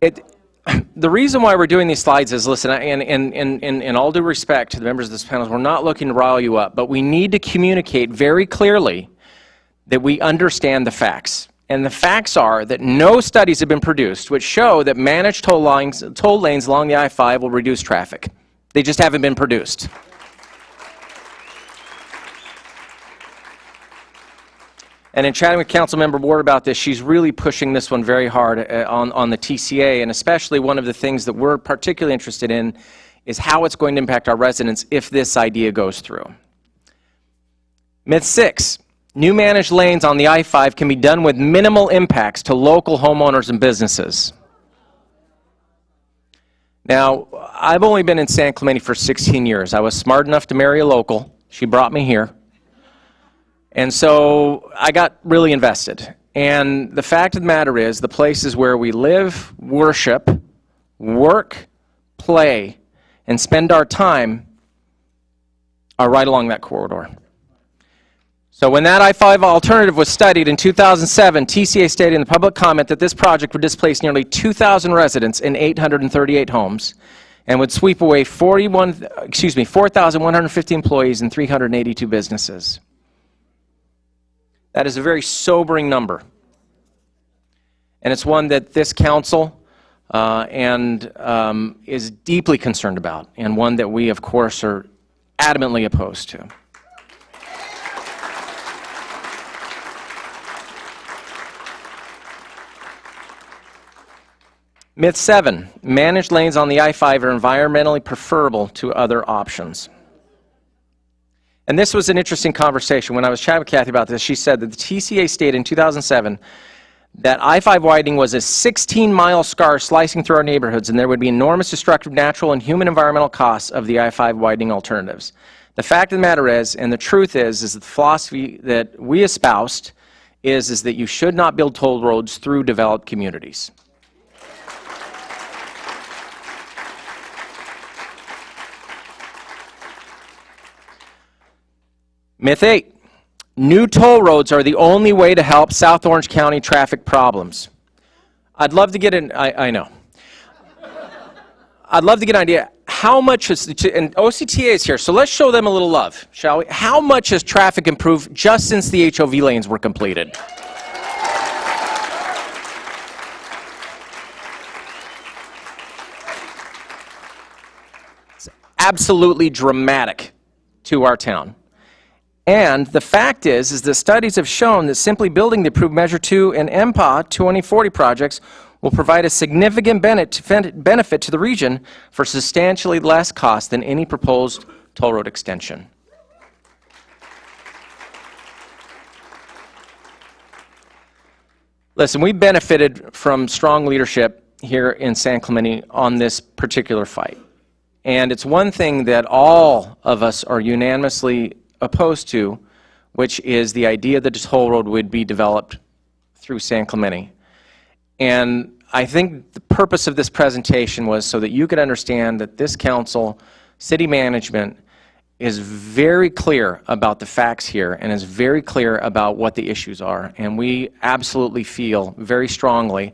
The reason why we're doing these slides is, listen, in all due respect to the members of this panel, we're not looking to rile you up, but we need to communicate very clearly that we understand the facts. And the facts are that no studies have been produced which show that managed toll lanes along the I-5 will reduce traffic. They just haven't been produced. And in chatting with Councilmember Ward about this, she's really pushing this one very hard on the TCA, and especially one of the things that we're particularly interested in is how it's going to impact our residents if this idea goes through. Myth six. New managed lanes on the I-5 can be done with minimal impacts to local homeowners and businesses. Now, I've only been in San Clemente for 16 years. I was smart enough to marry a local. She brought me here. And so I got really invested. And the fact of the matter is, the places where we live, worship, work, play, and spend our time are right along that corridor. So when that I-5 alternative was studied in 2007, TCA stated in the public comment that this project would displace nearly 2,000 residents in 838 homes and would sweep away 4,150 employees and 382 businesses. That is a very sobering number. And it's one that this council is deeply concerned about, and one that we, of course, are adamantly opposed to. Myth 7, managed lanes on the I-5 are environmentally preferable to other options. And this was an interesting conversation. When I was chatting with Kathy about this, she said that the TCA stated in 2007 that I-5 widening was a 16-mile scar slicing through our neighborhoods, and there would be enormous destructive natural and human environmental costs of the I-5 widening alternatives. The fact of the matter is, and the truth is that the philosophy that we espoused is that you should not build toll roads through developed communities. Myth 8, new toll roads are the only way to help South Orange County traffic problems. I'd love to get an, I know. I'd love to get an idea, how much is, and OCTA is here, so let's show them a little love, shall we? How much has traffic improved just since the HOV lanes were completed? It's absolutely dramatic to our town. And the fact is that studies have shown that simply building the approved Measure 2 and MPA 2040 projects will provide a significant benefit to the region for substantially less cost than any proposed toll road extension. Listen, we benefited from strong leadership here in San Clemente on this particular fight. And it's one thing that all of us are unanimously opposed to, which is the idea that a toll road would be developed through San Clemente. And I think the purpose of this presentation was so that you could understand that this council, city management, is very clear about the facts here and is very clear about what the issues are. And we absolutely feel very strongly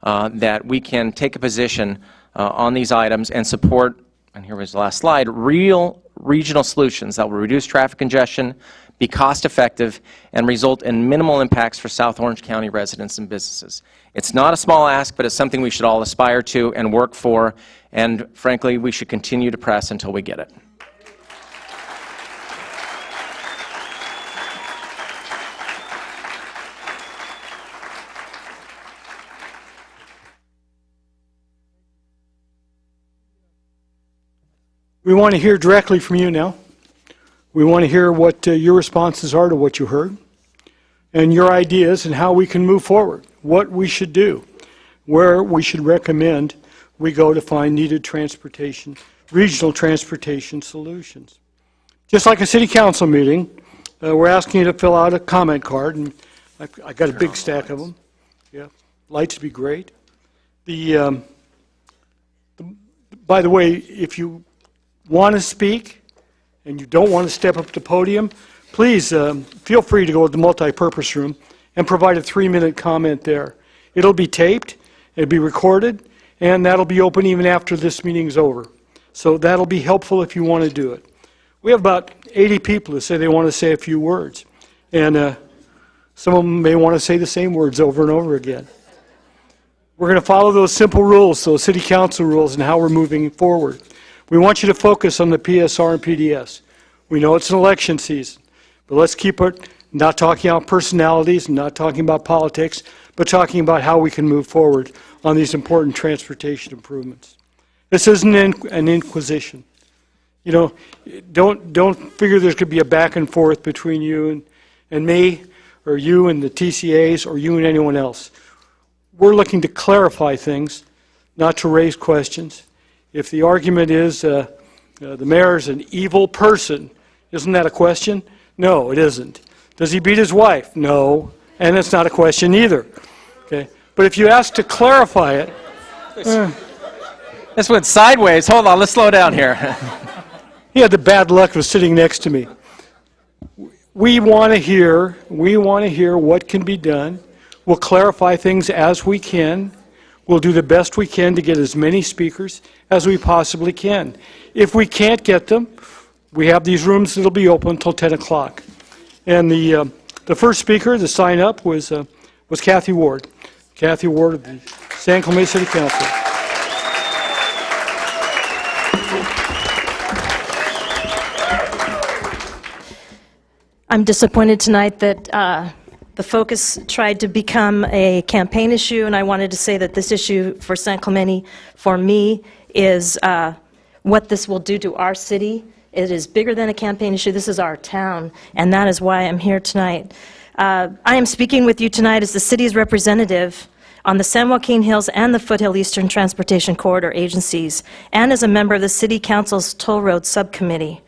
that we can take a position on these items and support, and here was the last slide, real regional solutions that will reduce traffic congestion, be cost-effective, and result in minimal impacts for South Orange County residents and businesses. It's not a small ask, but it's something we should all aspire to and work for, and frankly, we should continue to press until we get it. We want to hear directly from you now. We want to hear what your responses are to what you heard, and your ideas and how we can move forward, what we should do, where we should recommend we go to find needed transportation, regional transportation solutions. Just like a city council meeting, we're asking you to fill out a comment card, and I got a big stack of them. Yeah, lights would be great. By the way, if you want to speak and you don't want to step up to the podium, please feel free to go to the multi-purpose room and provide a 3-minute comment there. It'll be taped, it'll be recorded, and that'll be open even after this meeting's over. So that'll be helpful if you want to do it. We have about 80 people who say they want to say a few words, and some of them may want to say the same words over and over again. We're going to follow those simple rules, those city council rules, and how we're moving forward. We want you to focus on the PSR and PDS. We know it's an election season, but let's keep it not talking about personalities, not talking about politics, but talking about how we can move forward on these important transportation improvements. This isn't an inquisition. You know, don't figure there's going to be a back and forth between you and me, or you and the TCAs, or you and anyone else. We're looking to clarify things, not to raise questions. If the argument is the mayor's an evil person, isn't that a question? No, it isn't. Does he beat his wife? No, and it's not a question either. Okay, but if you ask to clarify it, This went sideways. Hold on, let's slow down here. he had the bad luck of sitting next to me. We want to hear what can be done. We'll clarify things as we can. We'll do the best we can to get as many speakers as we possibly can. If we can't get them, we have these rooms that'll be open until 10 o'clock. And the first speaker to sign up was Kathy Ward. Kathy Ward of the San Clemente City Council. I'm disappointed tonight that The focus tried to become a campaign issue, and I wanted to say that this issue for San Clemente, for me, is what this will do to our city. It is bigger than a campaign issue. This is our town, and that is why I'm here tonight. I am speaking with you tonight as the city's representative on the San Joaquin Hills and the Foothill Eastern Transportation Corridor agencies, and as a member of the City Council's Toll Road Subcommittee.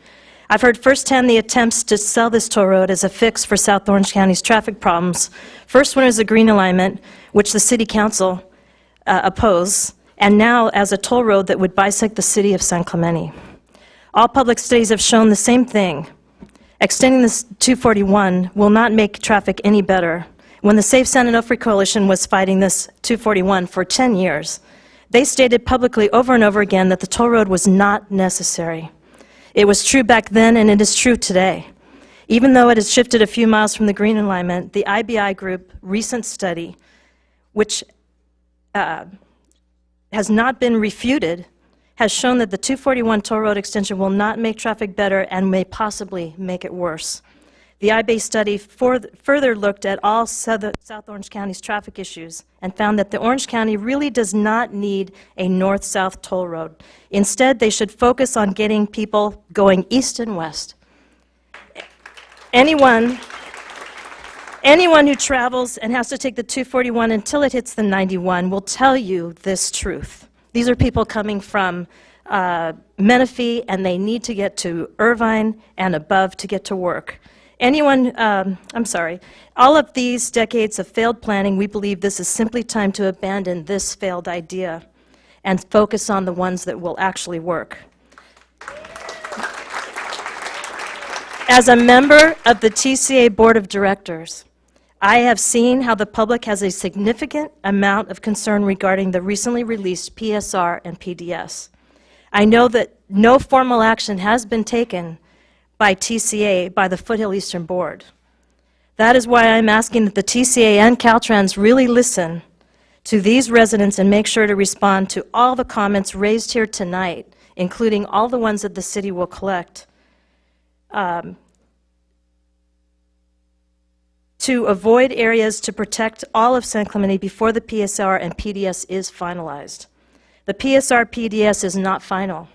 I've heard firsthand the attempts to sell this toll road as a fix for South Orange County's traffic problems. First one is a green alignment, which the City Council opposed, and now as a toll road that would bisect the city of San Clemente. All public studies have shown the same thing. Extending this 241 will not make traffic any better. When the Safe San Onofre Coalition was fighting this 241 for 10 years, they stated publicly over and over again that the toll road was not necessary. It was true back then, and it is true today. Even though it has shifted a few miles from the green alignment, the IBI Group recent study, which has not been refuted, has shown that the 241 toll road extension will not make traffic better and may possibly make it worse. The IBI study further looked at all South Orange County's traffic issues and found that the Orange County really does not need a north-south toll road. Instead, they should focus on getting people going east and west. Anyone who travels and has to take the 241 until it hits the 91 will tell you this truth. These are people coming from Menifee, and they need to get to Irvine and above to get to work. All of these decades of failed planning, we believe this is simply time to abandon this failed idea and focus on the ones that will actually work. As a member of the TCA Board of Directors, I have seen how the public has a significant amount of concern regarding the recently released PSR and PDS. I know that no formal action has been taken by TCA, by the Foothill Eastern Board. That is why I'm asking that the TCA and Caltrans really listen to these residents and make sure to respond to all the comments raised here tonight, including all the ones that the city will collect, to avoid areas to protect all of San Clemente before the PSR and PDS is finalized. The PSR PDS is not final.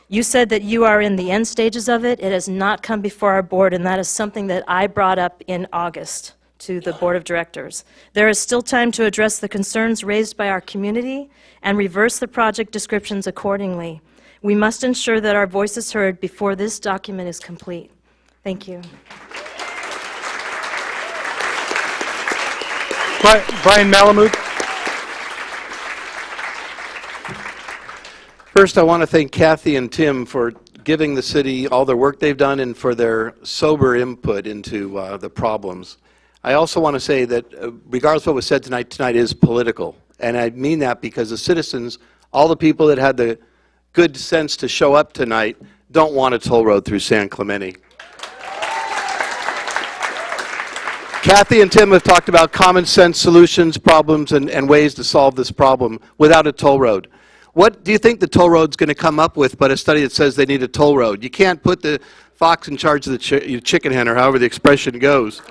You said that you are in the end stages of it. It has not come before our board, and that is something that I brought up in August to the Board of Directors. There is still time to address the concerns raised by our community and reverse the project descriptions accordingly. We must ensure that our voice is heard before this document is complete. Thank you. Brian Malamud. First, I want to thank Kathy and Tim for giving the city all the work they've done and for their sober input into the problems. I also want to say that regardless of what was said tonight is political. And I mean that because the citizens, all the people that had the good sense to show up tonight, don't want a toll road through San Clemente. Kathy and Tim have talked about common sense solutions, problems, and ways to solve this problem without a toll road. What do you think the toll road's going to come up with but a study that says they need a toll road? You can't put the fox in charge of the chicken hen, or however the expression goes.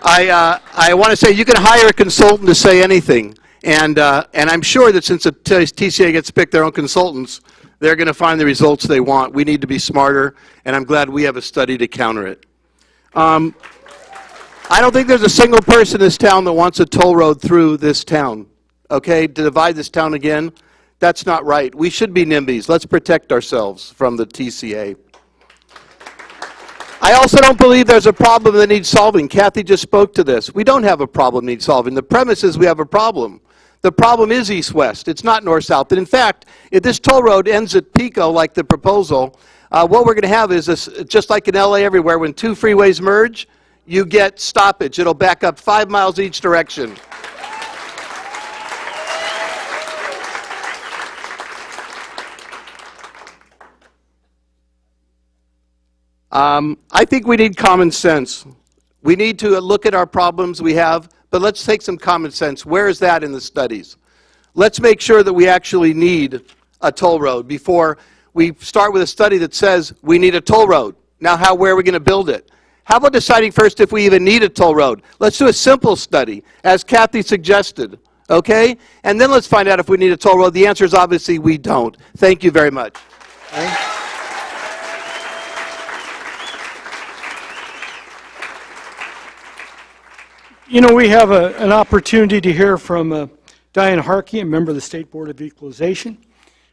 I want to say you can hire a consultant to say anything, and I'm sure that since the TCA gets to pick their own consultants, they're going to find the results they want. We need to be smarter, and I'm glad we have a study to counter it. I don't think there's a single person in this town that wants a toll road through this town, okay, to divide this town again. That's not right. We should be NIMBYs. Let's protect ourselves from the TCA. I also don't believe there's a problem that needs solving. Kathy just spoke to this. We don't have a problem that needs solving. The premise is we have a problem. The problem is east-west. It's not north-south. And in fact, if this toll road ends at Pico like the proposal, what we're going to have is, just like in LA everywhere, when two freeways merge, you get stoppage. It'll back up 5 miles each direction. I think we need common sense. We need to look at our problems we have, but let's take some common sense. Where is that in the studies? Let's make sure that we actually need a toll road before we start with a study that says we need a toll road. Now, where are we going to build it? How about deciding first if we even need a toll road? Let's do a simple study, as Kathy suggested, okay? And then let's find out if we need a toll road. The answer is obviously we don't. Thank you very much. Okay? You know, we have an opportunity to hear from Diane Harkey, a member of the State Board of Equalization,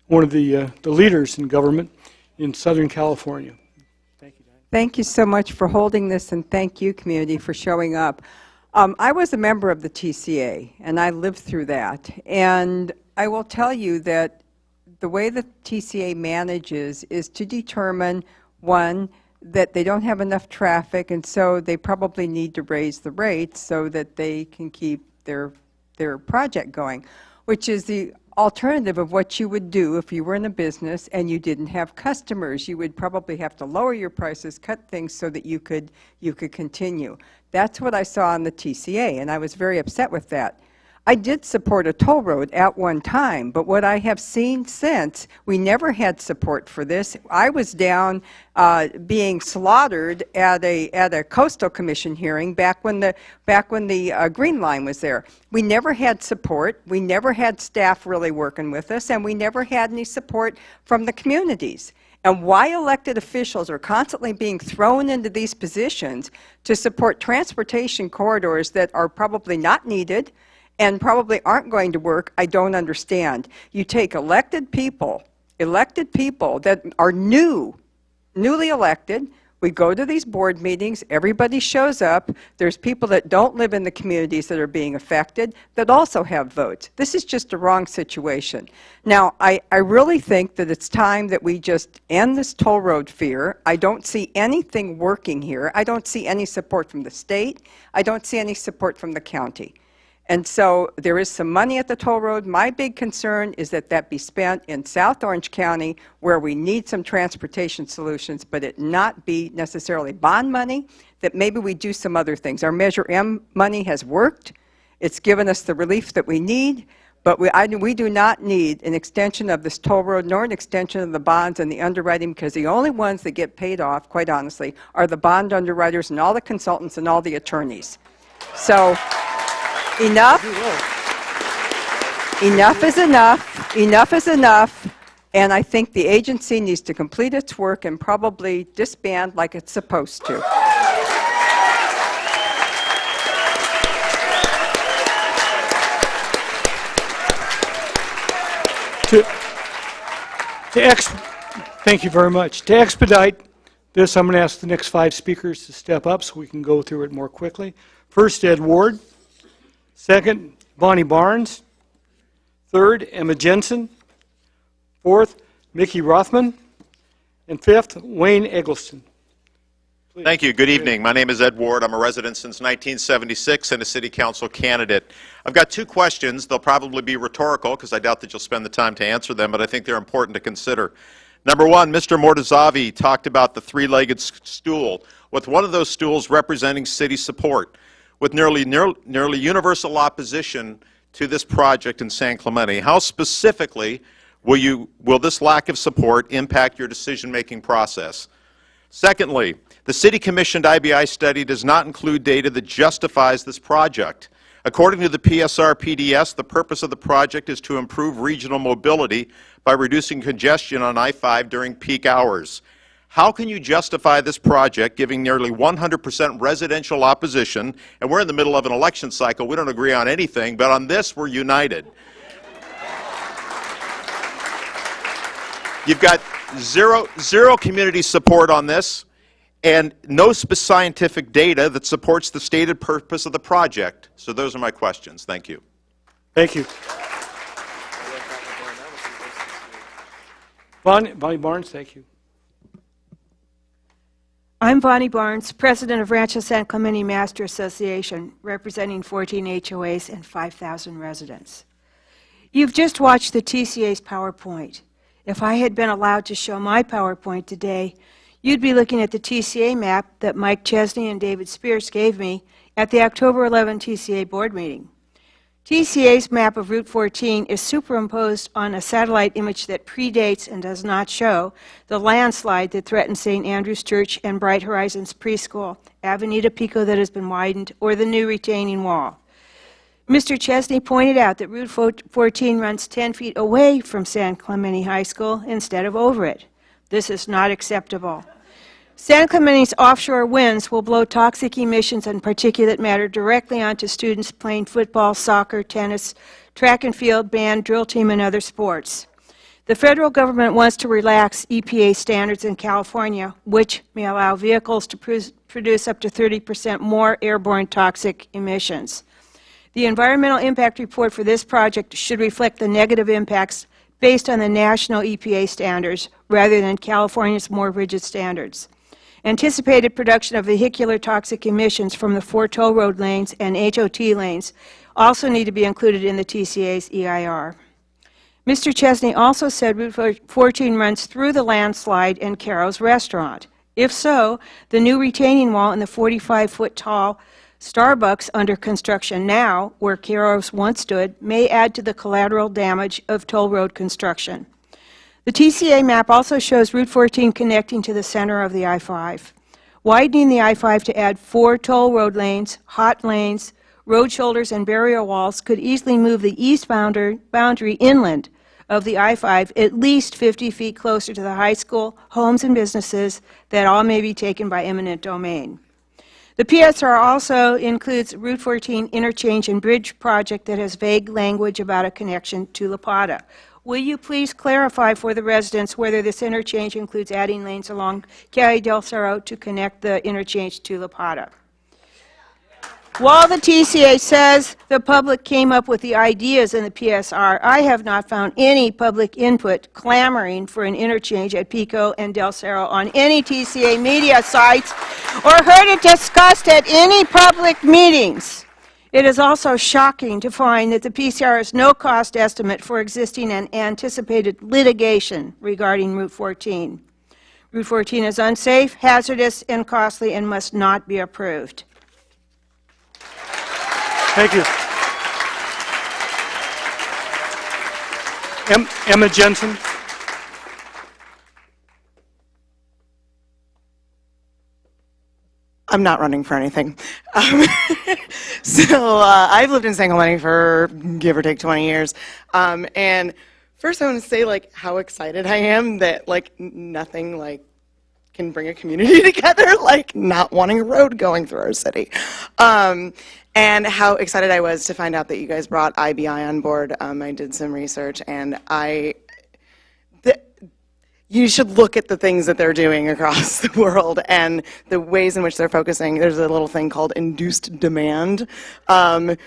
one of the leaders in government in Southern California. Thank you, Diane. Thank you so much for holding this, and thank you, community, for showing up. I was a member of the TCA, and I lived through that. And I will tell you that the way the TCA manages is to determine, one, that they don't have enough traffic, and so they probably need to raise the rates so that they can keep their project going, which is the alternative of what you would do if you were in a business and you didn't have customers. You would probably have to lower your prices, cut things so that you could continue. That's what I saw on the TCA, and I was very upset with that. I did support a toll road at one time, but what I have seen since, we never had support for this. I was down being slaughtered at a Coastal Commission hearing back when the Green Line was there. We never had support. We never had staff really working with us, and we never had any support from the communities. And why elected officials are constantly being thrown into these positions to support transportation corridors that are probably not needed and probably aren't going to work, I don't understand. You take elected people that are newly elected, we go to these board meetings, everybody shows up, there's people that don't live in the communities that are being affected that also have votes. This is just a wrong situation. Now, I really think that it's time that we just end this toll road fear. I don't see anything working here. I don't see any support from the state. I don't see any support from the county. And so there is some money at the toll road. My big concern is that that be spent in South Orange County where we need some transportation solutions, but it not be necessarily bond money, that maybe we do some other things. Our Measure M money has worked. It's given us the relief that we need, but we do not need an extension of this toll road nor an extension of the bonds and the underwriting, because the only ones that get paid off, quite honestly, are the bond underwriters and all the consultants and all the attorneys. So enough is enough, enough is enough, and I think the agency needs to complete its work and probably disband like it's supposed to. Thank you very much. To expedite this, I'm going to ask the next 5 speakers to step up so we can go through it more quickly. First, Ed Ward. Second, Bonnie Barnes. Third, Emma Jensen. Fourth, Mickey Rothman. And fifth, Wayne Eggleston. Please. Thank you. Good evening. My name is Ed Ward. I'm a resident since 1976 and a city council candidate. I've got 2 questions. They'll probably be rhetorical because I doubt that you'll spend the time to answer them, but I think they're important to consider. Number 1, Mr. Mortazavi talked about the 3-legged stool, with one of those stools representing city support. With nearly universal opposition to this project in San Clemente, how specifically will this lack of support impact your decision-making process? Secondly, the City Commissioned IBI study does not include data that justifies this project. According to the PSR-PDS, the purpose of the project is to improve regional mobility by reducing congestion on I-5 during peak hours. How can you justify this project giving nearly 100% residential opposition, and we're in the middle of an election cycle, we don't agree on anything, but on this we're united. You've got zero community support on this, and no scientific data that supports the stated purpose of the project. So those are my questions. Thank you. Thank you. Bonnie Barnes, thank you. I'm Bonnie Barnes, president of Rancho San Clemente Master Association, representing 14 HOAs and 5,000 residents. You've just watched the TCA's PowerPoint. If I had been allowed to show my PowerPoint today, you'd be looking at the TCA map that Mike Chesney and David Speirs gave me at the October 11 TCA board meeting. TCA's map of Route 14 is superimposed on a satellite image that predates and does not show the landslide that threatened St. Andrew's Church and Bright Horizons Preschool, Avenida Pico that has been widened, or the new retaining wall. Mr. Chesney pointed out that Route 14 runs 10 feet away from San Clemente High School instead of over it. This is not acceptable. San Clemente's offshore winds will blow toxic emissions and particulate matter directly onto students playing football, soccer, tennis, track and field, band, drill team, and other sports. The federal government wants to relax EPA standards in California, which may allow vehicles to produce up to 30% more airborne toxic emissions. The environmental impact report for this project should reflect the negative impacts based on the national EPA standards rather than California's more rigid standards. Anticipated production of vehicular toxic emissions from the 4 toll road lanes and HOT lanes also need to be included in the TCA's EIR. Mr. Chesney also said Route 14 runs through the landslide and Caro's restaurant. If so, the new retaining wall and the 45-foot tall Starbucks under construction now, where Caro's once stood, may add to the collateral damage of toll road construction. The TCA map also shows Route 14 connecting to the center of the I-5. Widening the I-5 to add 4 toll road lanes, hot lanes, road shoulders, and barrier walls could easily move the east boundary inland of the I-5 at least 50 feet closer to the high school, homes, and businesses that all may be taken by eminent domain. The PSR also includes Route 14 interchange and bridge project that has vague language about a connection to La Plata. Will you please clarify for the residents whether this interchange includes adding lanes along Calle del Cerro to connect the interchange to La Plata? While the TCA says the public came up with the ideas in the PSR, I have not found any public input clamoring for an interchange at Pico and Del Cerro on any TCA media sites or heard it discussed at any public meetings. It is also shocking to find that the PCR has no cost estimate for existing and anticipated litigation regarding Route 14. Route 14 is unsafe, hazardous, and costly and must not be approved. Thank you. Emma Jensen. I'm not running for anything. I've lived in San Clemente for give or take 20 years. And first I want to say how excited I am that nothing can bring a community together, not wanting a road going through our city. And how excited I was to find out that you guys brought IBI on board. I did some research, and you should look at the things that they're doing across the world and the ways in which they're focusing. There's a little thing called induced demand,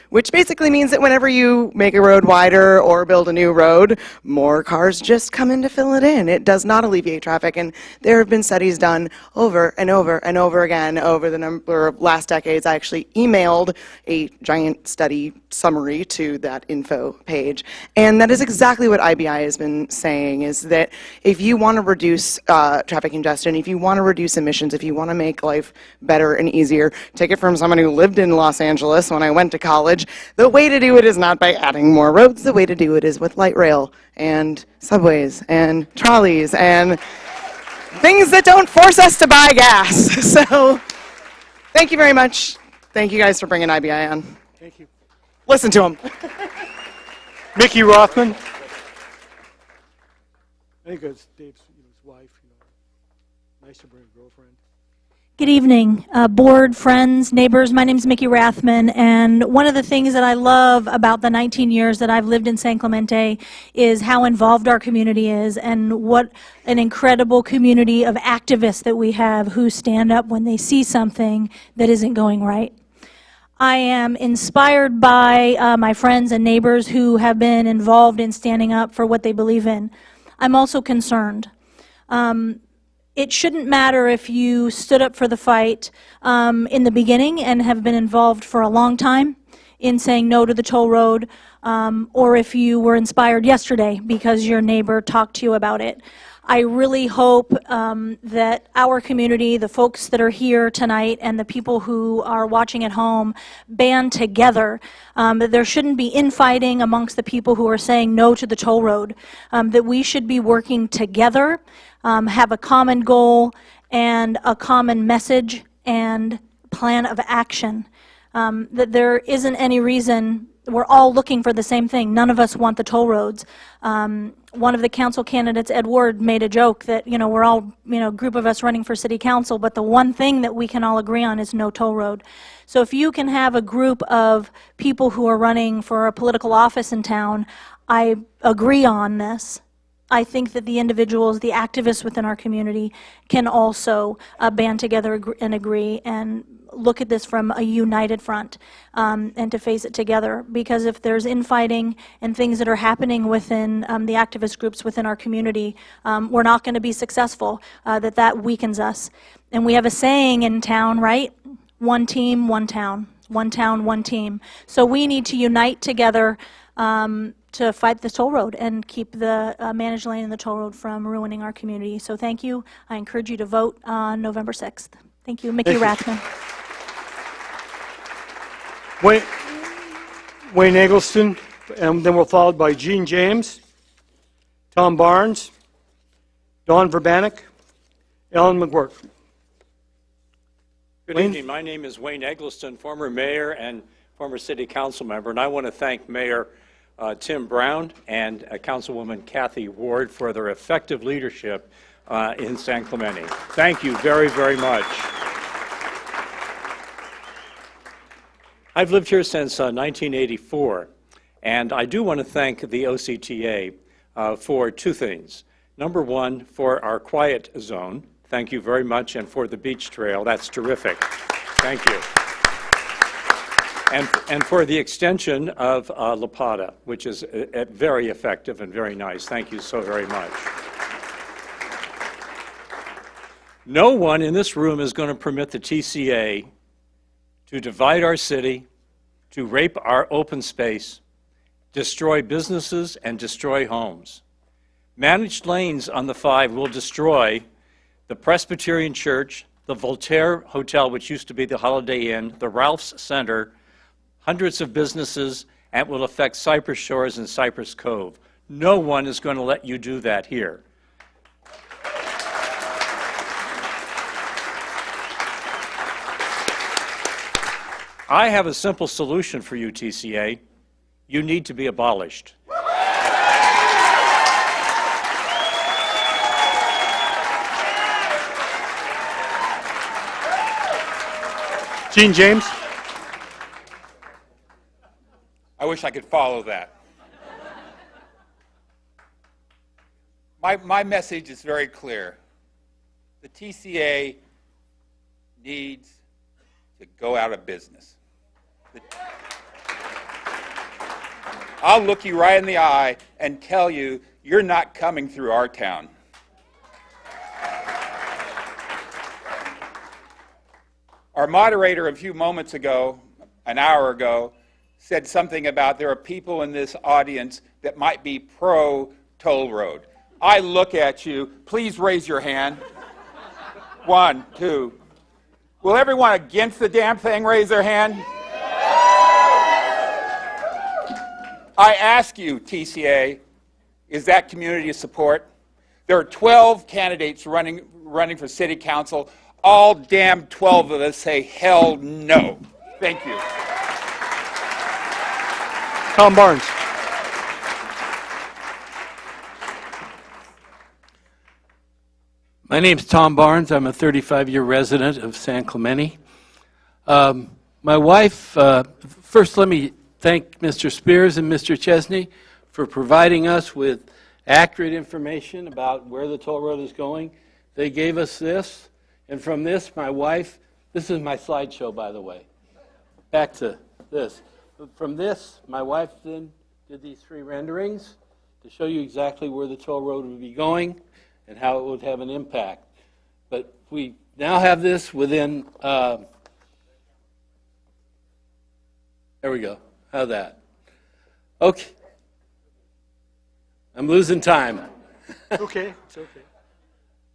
which basically means that whenever you make a road wider or build a new road, more cars just come in to fill it in. It does not alleviate traffic, and there have been studies done over and over and over again over the number of last decades. I actually emailed a giant study summary to that info page, and that is exactly what IBI has been saying, is that if you want to reduce traffic congestion, if you want to reduce emissions, if you want to make life better and easier, take it from someone who lived in Los Angeles when I went to college, the way to do it is not by adding more roads. The way to do it is with light rail and subways and trolleys and things that don't force us to buy gas. So thank you very much. Thank you guys for bringing IBI on. Thank you. Listen to him. Mickey Rothman. I think it's Dave's his wife. Nice to bring a girlfriend. Good evening, board, friends, neighbors. My name is Mickey Rathman, and one of the things that I love about the 19 years that I've lived in San Clemente is how involved our community is and what an incredible community of activists that we have who stand up when they see something that isn't going right. I am inspired by my friends and neighbors who have been involved in standing up for what they believe in. I'm also concerned. It shouldn't matter if you stood up for the fight in the beginning and have been involved for a long time in saying no to the toll road, or if you were inspired yesterday because your neighbor talked to you about it. I really hope that our community, the folks that are here tonight, and the people who are watching at home band together. That there shouldn't be infighting amongst the people who are saying no to the toll road. That we should be working together, have a common goal and a common message and plan of action. That there isn't any reason. We're all looking for the same thing. None of us want the toll roads. One of the council candidates, Ed Ward, made a joke that, we're all, a group of us running for city council, but the one thing that we can all agree on is no toll road. So if you can have a group of people who are running for a political office in town, I agree on this. I think that the individuals, the activists within our community can also band together and agree and look at this from a united front and to face it together. Because if there's infighting and things that are happening within the activist groups within our community, we're not going to be successful, that weakens us. And we have a saying in town, right? One team, one town. One town, one team. So we need to unite together to fight the toll road and keep the managed lane and the toll road from ruining our community. So thank you. I encourage you to vote on November 6th. Thank you. Mickey Rathman. Wayne Eggleston, and then we're followed by Gene James, Tom Barnes, Don Verbanek, Ellen McGuirk. Good evening. My name is Wayne Eggleston, former mayor and former city council member, and I want to thank Mayor Tim Brown and Councilwoman Kathy Ward for their effective leadership in San Clemente. Thank you very, very much. I've lived here since 1984, and I do want to thank the OCTA for two things. Number one, for our quiet zone. Thank you very much, and for the beach trail. That's terrific. Thank you. And for the extension of La Pata, which is very effective and very nice. Thank you so very much. No one in this room is going to permit the TCA to divide our city, to rape our open space, destroy businesses, and destroy homes. Managed lanes on the 5 will destroy the Presbyterian Church, the Voltaire Hotel, which used to be the Holiday Inn, the Ralph's Center, hundreds of businesses, and will affect Cypress Shores and Cypress Cove. No one is going to let you do that here. I have a simple solution for you, TCA. You need to be abolished. Gene James. I wish I could follow that. My message is very clear. The TCA needs to go out of business. I'll look you right in the eye and tell you, you're not coming through our town. Our moderator a few moments ago, an hour ago, said something about there are people in this audience that might be pro-toll road. I look at you. Please raise your hand. 1, 2. Will everyone against the damn thing raise their hand? I ask you, TCA, is that community support? There are 12 candidates running for city council. All damn 12 of us say hell no. Thank you. Tom Barnes. My name's Tom Barnes. I'm a 35-year resident of San Clemente. My wife, first let me thank Mr. Speirs and Mr. Chesney for providing us with accurate information about where the toll road is going. They gave us this, and from this, my wife, this is my slideshow, by the way. Back to this. From this, my wife then did these 3 renderings to show you exactly where the toll road would be going and how it would have an impact. But we now have this within, there we go. How's that? Okay. I'm losing time. Okay, it's okay.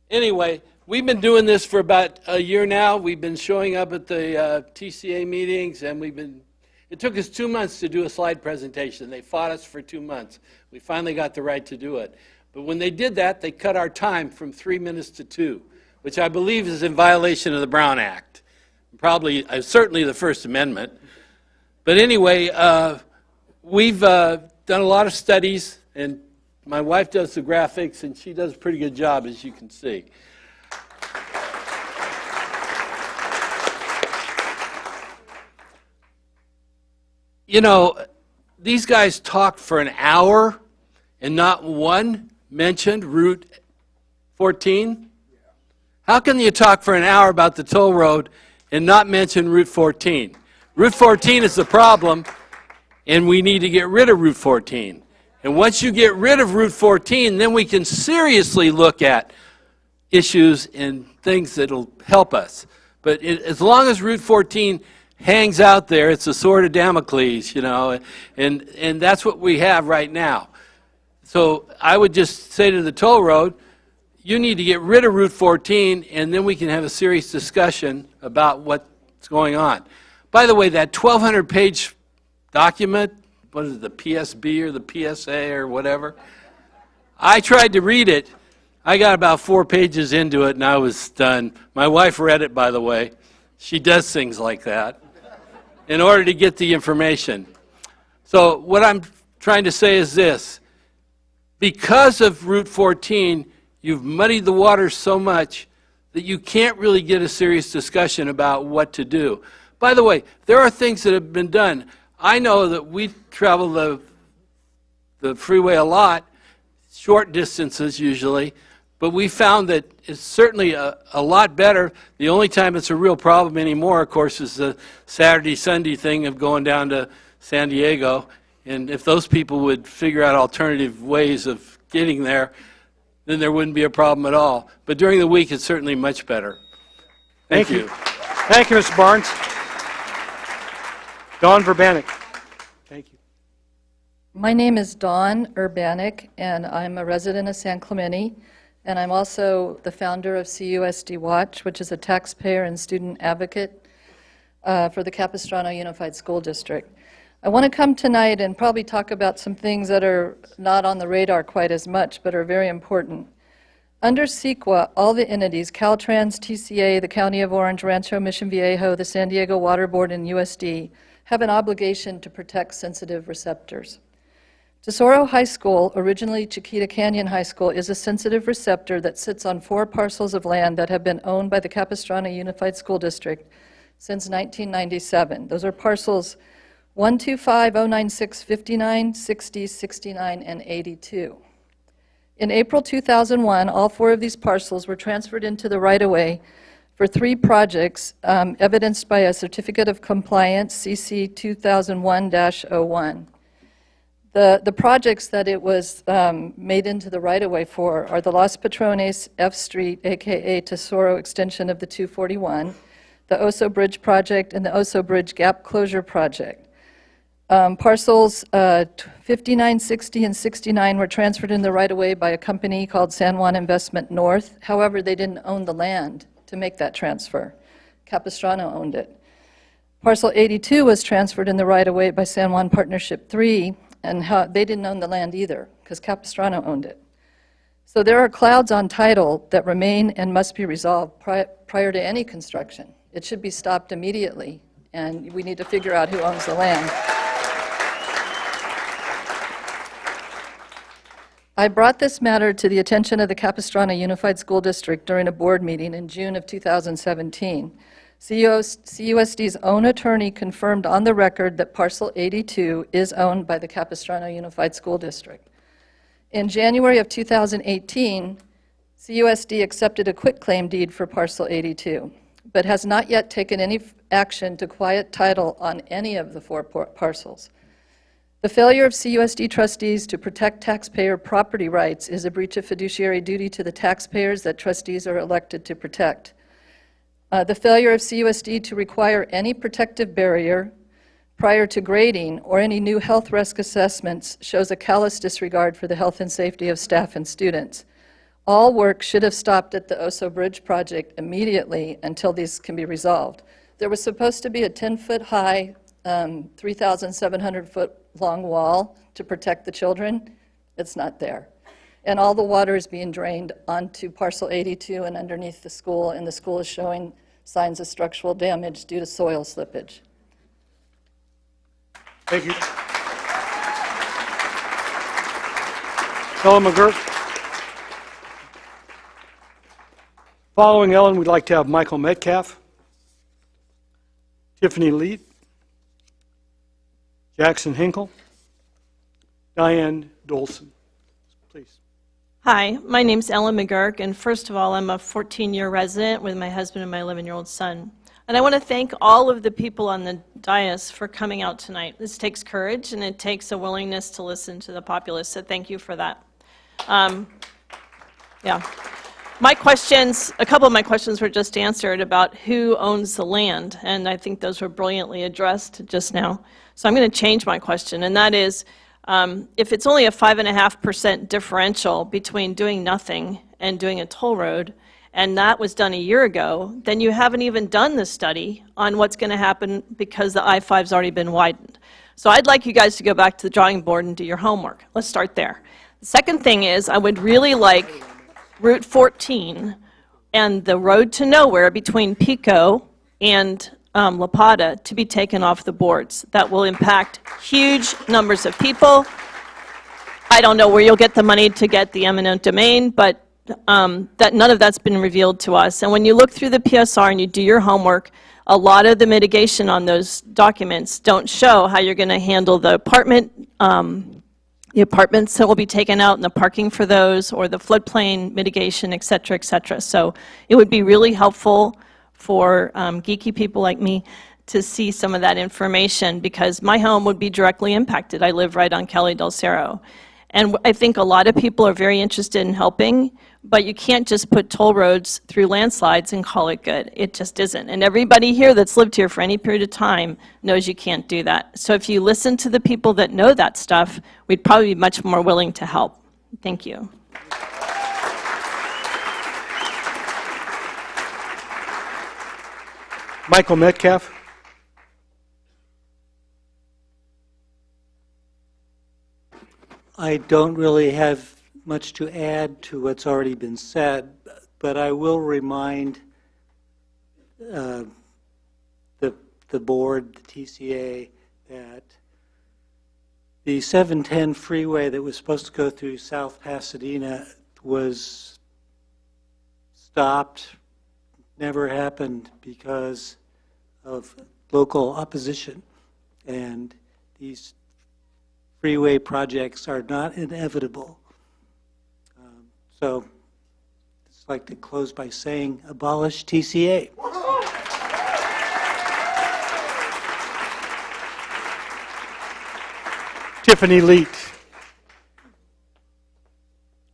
Anyway, we've been doing this for about a year now. We've been showing up at the TCA meetings, and it took us 2 months to do a slide presentation. They fought us for 2 months. We finally got the right to do it. But when they did that, they cut our time from 3 minutes to 2, which I believe is in violation of the Brown Act. Probably, certainly the First Amendment. But anyway, we've done a lot of studies, and my wife does the graphics, and she does a pretty good job, as you can see. You know, these guys talked for an hour, and not one mentioned Route 14. How can you talk for an hour about the toll road and not mention Route 14? Route 14 is the problem, and we need to get rid of Route 14. And once you get rid of Route 14, then we can seriously look at issues and things that will help us. But as long as Route 14 hangs out there, it's a sword of Damocles, you know, and that's what we have right now. So I would just say to the toll road, you need to get rid of Route 14, and then we can have a serious discussion about what's going on. By the way, that 1,200-page document, what is it, the PSB or the PSA or whatever, I tried to read it. I got about 4 pages into it, and I was done. My wife read it, by the way. She does things like that in order to get the information. So what I'm trying to say is this. Because of Route 14, you've muddied the waters so much that you can't really get a serious discussion about what to do. By the way, there are things that have been done. I know that we travel the freeway a lot, short distances usually, but we found that it's certainly a lot better. The only time it's a real problem anymore, of course, is the Saturday, Sunday thing of going down to San Diego. And if those people would figure out alternative ways of getting there, then there wouldn't be a problem at all. But during the week, it's certainly much better. Thank you. Thank you, Mr. Barnes. Dawn Verbanek. Thank you. My name is Dawn Urbanek, and I'm a resident of San Clemente, and I'm also the founder of CUSD Watch, which is a taxpayer and student advocate for the Capistrano Unified School District. I want to come tonight and probably talk about some things that are not on the radar quite as much, but are very important. Under CEQA, all the entities, Caltrans, TCA, the County of Orange, Rancho Mission Viejo, the San Diego Water Board, and USD, have an obligation to protect sensitive receptors. Tesoro High School, originally Chiquita Canyon High School, is a sensitive receptor that sits on 4 parcels of land that have been owned by the Capistrano Unified School District since 1997. Those are parcels 125, 096, 59, 60, 69, and 82. In April 2001, all 4 of these parcels were transferred into the right-of-way for 3 projects evidenced by a Certificate of Compliance, CC 2001-01. The projects that it was made into the right-of-way for are the Los Patrones F Street, aka Tesoro extension of the 241, the Oso Bridge project, and the Oso Bridge Gap Closure project. Parcels 59, 60, and 69 were transferred in the right-of-way by a company called San Juan Investment North. However, they didn't own the land to make that transfer. Capistrano owned it. Parcel 82 was transferred in the right-of-way by San Juan Partnership 3, and they didn't own the land either, because Capistrano owned it. So there are clouds on title that remain and must be resolved prior to any construction. It should be stopped immediately, and we need to figure out who owns the land. I brought this matter to the attention of the Capistrano Unified School District during a board meeting in June of 2017. CUSD's own attorney confirmed on the record that Parcel 82 is owned by the Capistrano Unified School District. In January of 2018, CUSD accepted a quitclaim deed for Parcel 82, but has not yet taken any action to quiet title on any of the 4 parcels. The failure of CUSD trustees to protect taxpayer property rights is a breach of fiduciary duty to the taxpayers that trustees are elected to protect. The failure of CUSD to require any protective barrier prior to grading or any new health risk assessments shows a callous disregard for the health and safety of staff and students. All work should have stopped at the Oso Bridge project immediately until these can be resolved. There was supposed to be a 10-foot high, 3,700-foot long wall to protect the children. It's not there. And all the water is being drained onto parcel 82 and underneath the school, and the school is showing signs of structural damage due to soil slippage. Thank you. Ellen McGurk. Following Ellen, we'd like to have Michael Metcalf, Tiffany Leet, Jackson Hinkle, Diane Dolson. Please. Hi, my name's Ellen McGurk, and first of all, I'm a 14-year resident with my husband and my 11-year-old son. And I want to thank all of the people on the dais for coming out tonight. This takes courage, and it takes a willingness to listen to the populace, so thank you for that. Yeah. My questions, a couple of my questions were just answered about who owns the land, and I think those were brilliantly addressed just now. So I'm going to change my question, and that is, if it's only a 5.5% differential between doing nothing and doing a toll road, and that was done a year ago, then you haven't even done the study on what's going to happen because the I-5's already been widened. So I'd like you guys to go back to the drawing board and do your homework. Let's start there. The second thing is, I would really like Route 14 and the road to nowhere between Pico and La Plata to be taken off the boards. That will impact huge numbers of people. I don't know where you'll get the money to get the eminent domain, but that none of that's been revealed to us. And when you look through the PSR and you do your homework, a lot of the mitigation on those documents don't show how you're going to handle the apartments that will be taken out and the parking for those, or the floodplain mitigation, et cetera, et cetera. So it would be really helpful for geeky people like me to see some of that information, because my home would be directly impacted. I live right on Kelly del Cerro. And I think a lot of people are very interested in helping, but you can't just put toll roads through landslides and call it good. It just isn't. And everybody here that's lived here for any period of time knows you can't do that. So if you listen to the people that know that stuff, we'd probably be much more willing to help. Thank you. Michael Metcalf. I don't really have much to add to what's already been said, but I will remind the board, the TCA, that the 710 freeway that was supposed to go through South Pasadena was stopped, never happened because of local opposition. And these freeway projects are not inevitable. So I'd just like to close by saying abolish TCA. Tiffany Leet.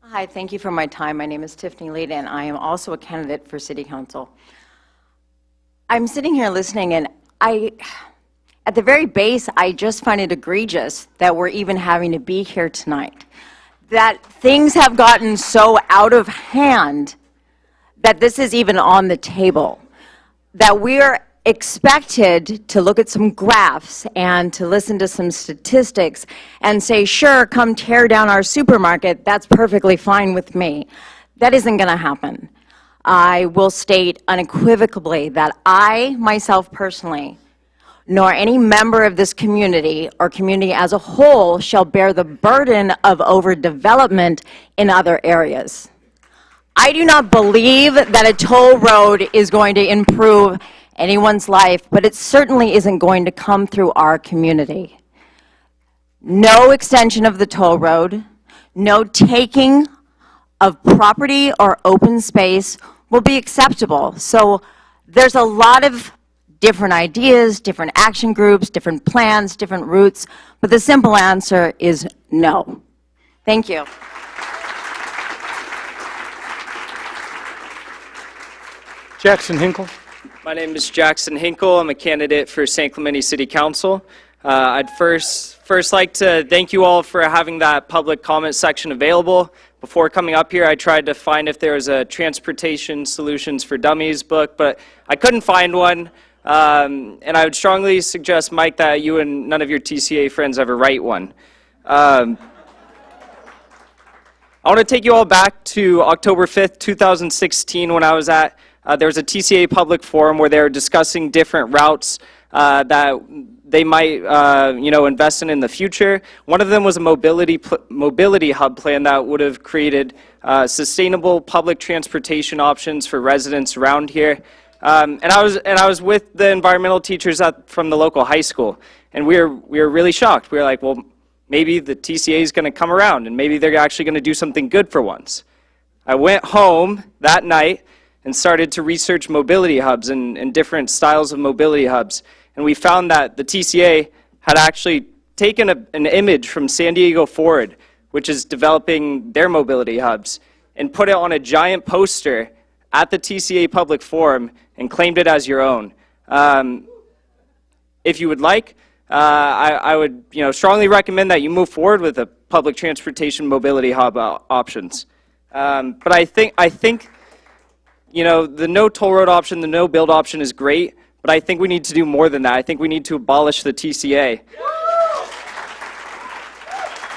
Hi, thank you for my time. My name is Tiffany Leet, and I am also a candidate for City Council. I'm sitting here listening, and at the very base, I just find it egregious that we're even having to be here tonight. That things have gotten so out of hand that this is even on the table. That we're expected to look at some graphs and to listen to some statistics and say, sure, come tear down our supermarket, that's perfectly fine with me. That isn't going to happen. I will state unequivocally that I, myself personally, nor any member of this community or community as a whole shall bear the burden of overdevelopment in other areas. I do not believe that a toll road is going to improve anyone's life, but it certainly isn't going to come through our community. No extension of the toll road, no taking of property or open space will be acceptable. So there's a lot of different ideas, different action groups, different plans, different routes, but the simple answer is no. Thank you. Jackson Hinkle. My name is Jackson Hinkle. I'm a candidate for San Clemente City Council. I'd first like to thank you all for having that public comment section available. before coming up here, I tried to find if there was a Transportation Solutions for Dummies book, but I couldn't find one. And I would strongly suggest, Mike, that you and none of your TCA friends ever write one. I want to take you all back to October 5th, 2016, when I was at, there was a TCA public forum where they were discussing different routes that they might, invest in the future. One of them was a mobility hub plan that would have created sustainable public transportation options for residents around here. And I was with the environmental teachers from the local high school, and we were really shocked. We were like, well, maybe the TCA is going to come around, and maybe they're actually going to do something good for once. I went home that night and started to research mobility hubs and different styles of mobility hubs. And we found that the TCA had actually taken an image from San Diego Ford, which is developing their mobility hubs, and put it on a giant poster at the TCA Public Forum and claimed it as your own. If you would like, I would strongly recommend that you move forward with the public transportation mobility hub options. But I think the no toll road option, the no build option is great, but I think we need to do more than that. I think we need to abolish the TCA.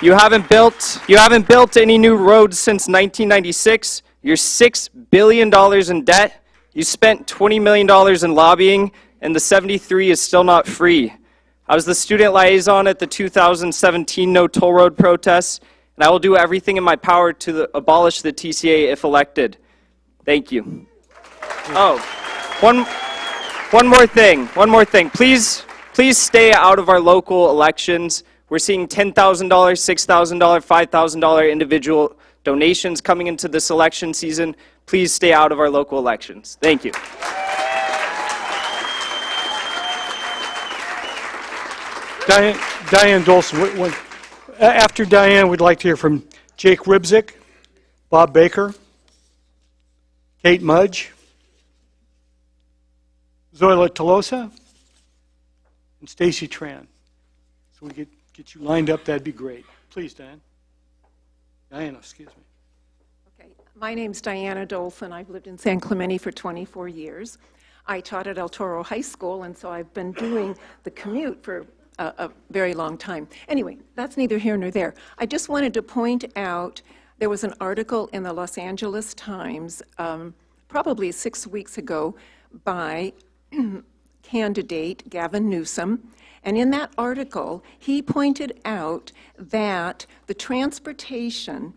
You haven't built any new roads since 1996. You're $6 billion in debt. You spent $20 million in lobbying, and the 73 is still not free. I was the student liaison at the 2017 no toll road protests, and I will do everything in my power to abolish the TCA if elected. Thank you. Oh, one more thing. Please stay out of our local elections. We're seeing $10,000, $6,000, $5,000 individual donations coming into this election season. Please stay out of our local elections. Thank you. Diane Dolson. After Diane, we'd like to hear from Jake Rybzik, Bob Baker, Kate Mudge, Zoila Tolosa, and Stacy Tran. So we get you lined up, that'd be great. Please, Diane. Diana, excuse me. Okay, my name's Diana Dolphin. I've lived in San Clemente for 24 years. I taught at El Toro High School, and so I've been doing the commute for a very long time. Anyway, that's neither here nor there. I just wanted to point out there was an article in the Los Angeles Times probably 6 weeks ago by candidate Gavin Newsom. And in that article, he pointed out that the transportation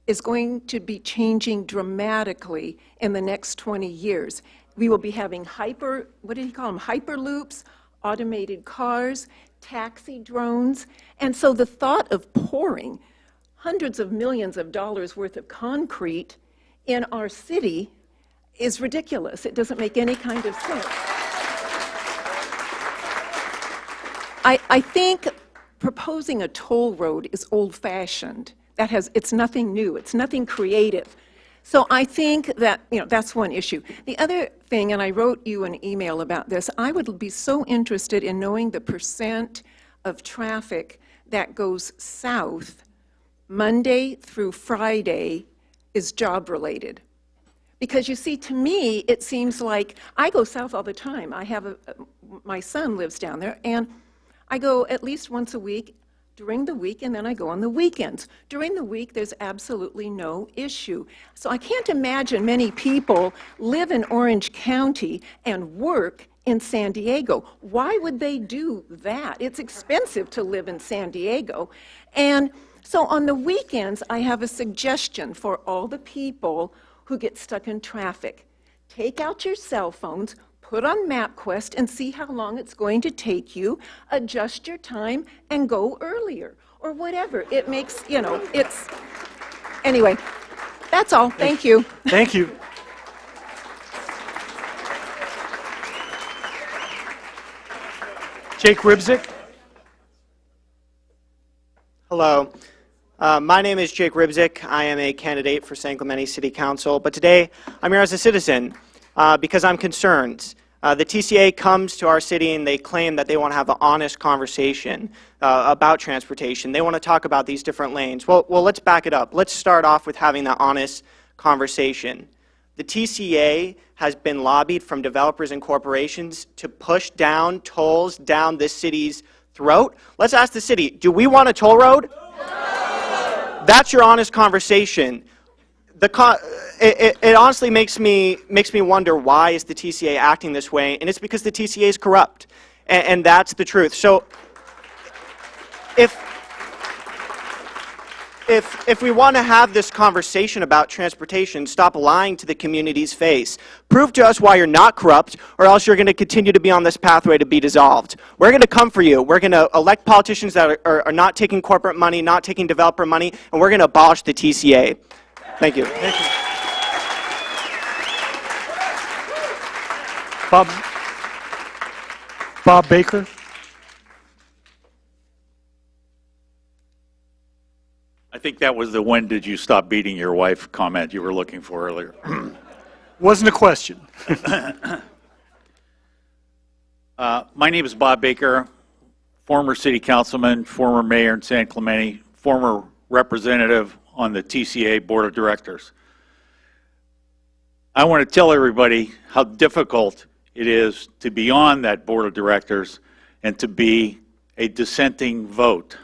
is going to be changing dramatically in the next 20 years. We will be having what did he call them, hyperloops, automated cars, taxi drones. And so the thought of pouring hundreds of millions of dollars worth of concrete in our city is ridiculous. It doesn't make any kind of sense. I think proposing a toll road is old-fashioned. It's nothing new. It's nothing creative. So I think that, that's one issue. The other thing, and I wrote you an email about this, I would be so interested in knowing the percent of traffic that goes south Monday through Friday is job-related. Because you see, to me, it seems like I go south all the time. I have my son lives down there, and I go at least once a week during the week, and then I go on the weekends. During the week, there's absolutely no issue. So I can't imagine many people live in Orange County and work in San Diego. Why would they do that? It's expensive to live in San Diego. And so on the weekends, I have a suggestion for all the people who get stuck in traffic. Take out your cell phones, put on MapQuest and see how long it's going to take you, adjust your time, and go earlier, or whatever. It makes, anyway, that's all. Thank you. Thank you. Jake Rybzik. Hello. My name is Jake Rybzik. I am a candidate for San Clemente City Council, but today I'm here as a citizen because I'm concerned. The TCA comes to our city and they claim that they want to have an honest conversation about transportation. They want to talk about these different lanes. Well, let's back it up. Let's start off with having that honest conversation. The TCA has been lobbied from developers and corporations to push down tolls down this city's throat. Let's ask the city, do we want a toll road? No. That's your honest conversation. It honestly makes me wonder, why is the TCA acting this way? And it's because the TCA is corrupt, and that's the truth. So if we want to have this conversation about transportation, stop lying to the community's face. Prove to us why you're not corrupt, or else you're going to continue to be on this pathway to be dissolved. We're going to come for you. We're going to elect politicians that are not taking corporate money, not taking developer money, and we're going to abolish the TCA. Thank you. Thank you. Bob Baker. I think that was the "when did you stop beating your wife" comment you were looking for earlier. Wasn't a question. My name is Bob Baker, former city councilman, former mayor in San Clemente, former representative on the TCA board of directors. I want to tell everybody how difficult it is to be on that board of directors and to be a dissenting vote.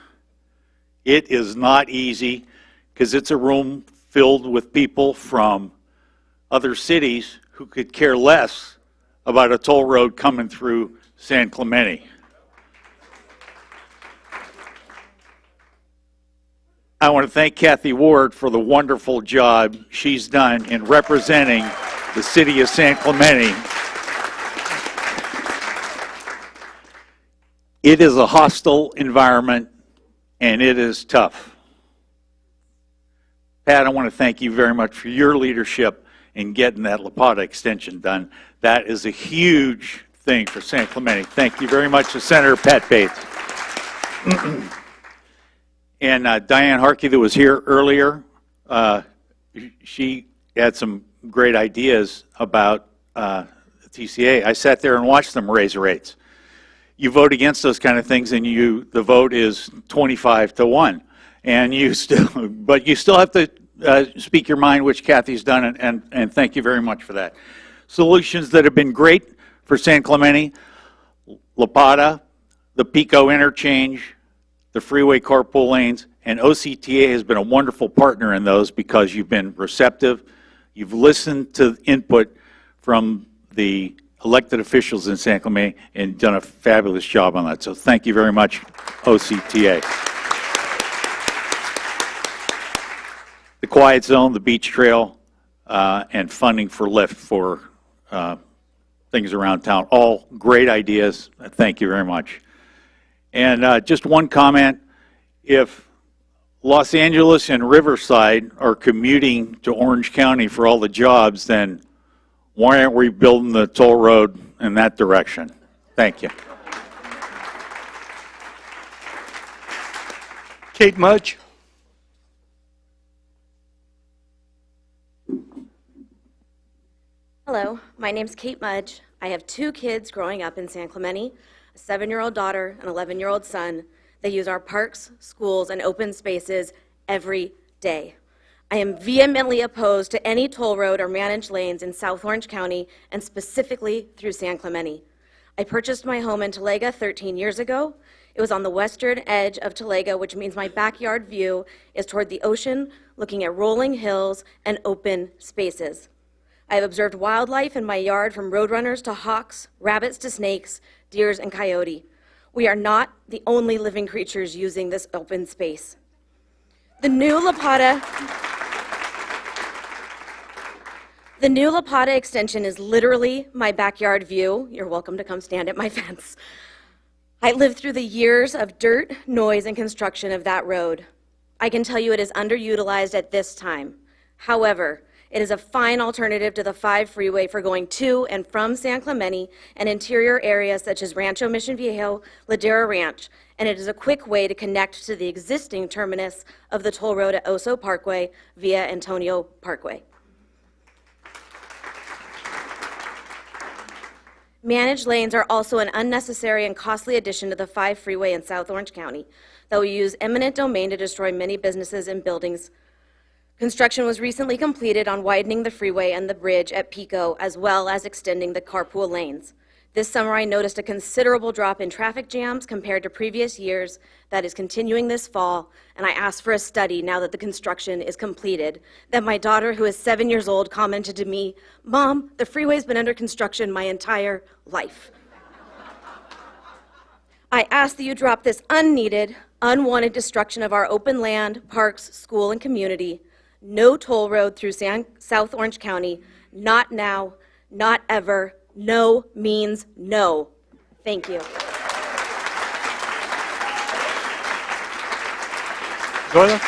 It is not easy, because it's a room filled with people from other cities who could care less about a toll road coming through San Clemente. I want to thank Kathy Ward for the wonderful job she's done in representing the city of San Clemente. It is a hostile environment, and it is tough. Pat, I want to thank you very much for your leadership in getting that La Plata extension done. That is a huge thing for San Clemente. Thank you very much to Senator Pat Bates. And Diane Harkey, that was here earlier, she had some great ideas about the TCA. I sat there and watched them raise rates. You vote against those kind of things, and the vote is 25-1, and but you still have to speak your mind, which Kathy's done, and thank you very much for that. Solutions that have been great for San Clemente: La Plata, the Pico interchange, the freeway carpool lanes, and OCTA has been a wonderful partner in those, because you've been receptive, you've listened to input from the elected officials in San Clemente and done a fabulous job on that. So thank you very much, OCTA. The Quiet Zone, the Beach Trail, and funding for Lyft for things around town, all great ideas. Thank you very much. And just one comment: if Los Angeles and Riverside are commuting to Orange County for all the jobs, then why aren't we building the toll road in that direction? Thank you. Kate Mudge. Hello, my name's Kate Mudge. I have 2 kids growing up in San Clemente, a 7-year-old daughter, an 11-year-old son. They use our parks, schools, and open spaces every day. I am vehemently opposed to any toll road or managed lanes in South Orange County, and specifically through San Clemente. I purchased my home in Talega 13 years ago. It was on the western edge of Talega, which means my backyard view is toward the ocean, looking at rolling hills and open spaces. I have observed wildlife in my yard, from roadrunners to hawks, rabbits to snakes, deers and coyote. We are not the only living creatures using this open space. The new La Plata extension is literally my backyard view. You're welcome to come stand at my fence. I lived through the years of dirt, noise, and construction of that road. I can tell you it is underutilized at this time. However, it is a fine alternative to the 5 freeway for going to and from San Clemente and interior areas such as Rancho Mission Viejo, Ladera Ranch, and it is a quick way to connect to the existing terminus of the toll road at Oso Parkway via Antonio Parkway. Managed lanes are also an unnecessary and costly addition to the 5 freeway in South Orange County that will use eminent domain to destroy many businesses and buildings. Construction was recently completed on widening the freeway and the bridge at Pico, as well as extending the carpool lanes. This summer, I noticed a considerable drop in traffic jams compared to previous years that is continuing this fall, and I asked for a study now that the construction is completed, that my daughter, who is 7 years old, commented to me, "Mom, the freeway's been under construction my entire life." I ask that you drop this unneeded, unwanted destruction of our open land, parks, school, and community. No toll road through South Orange County, not now, not ever. No means no. Thank you. Zoila?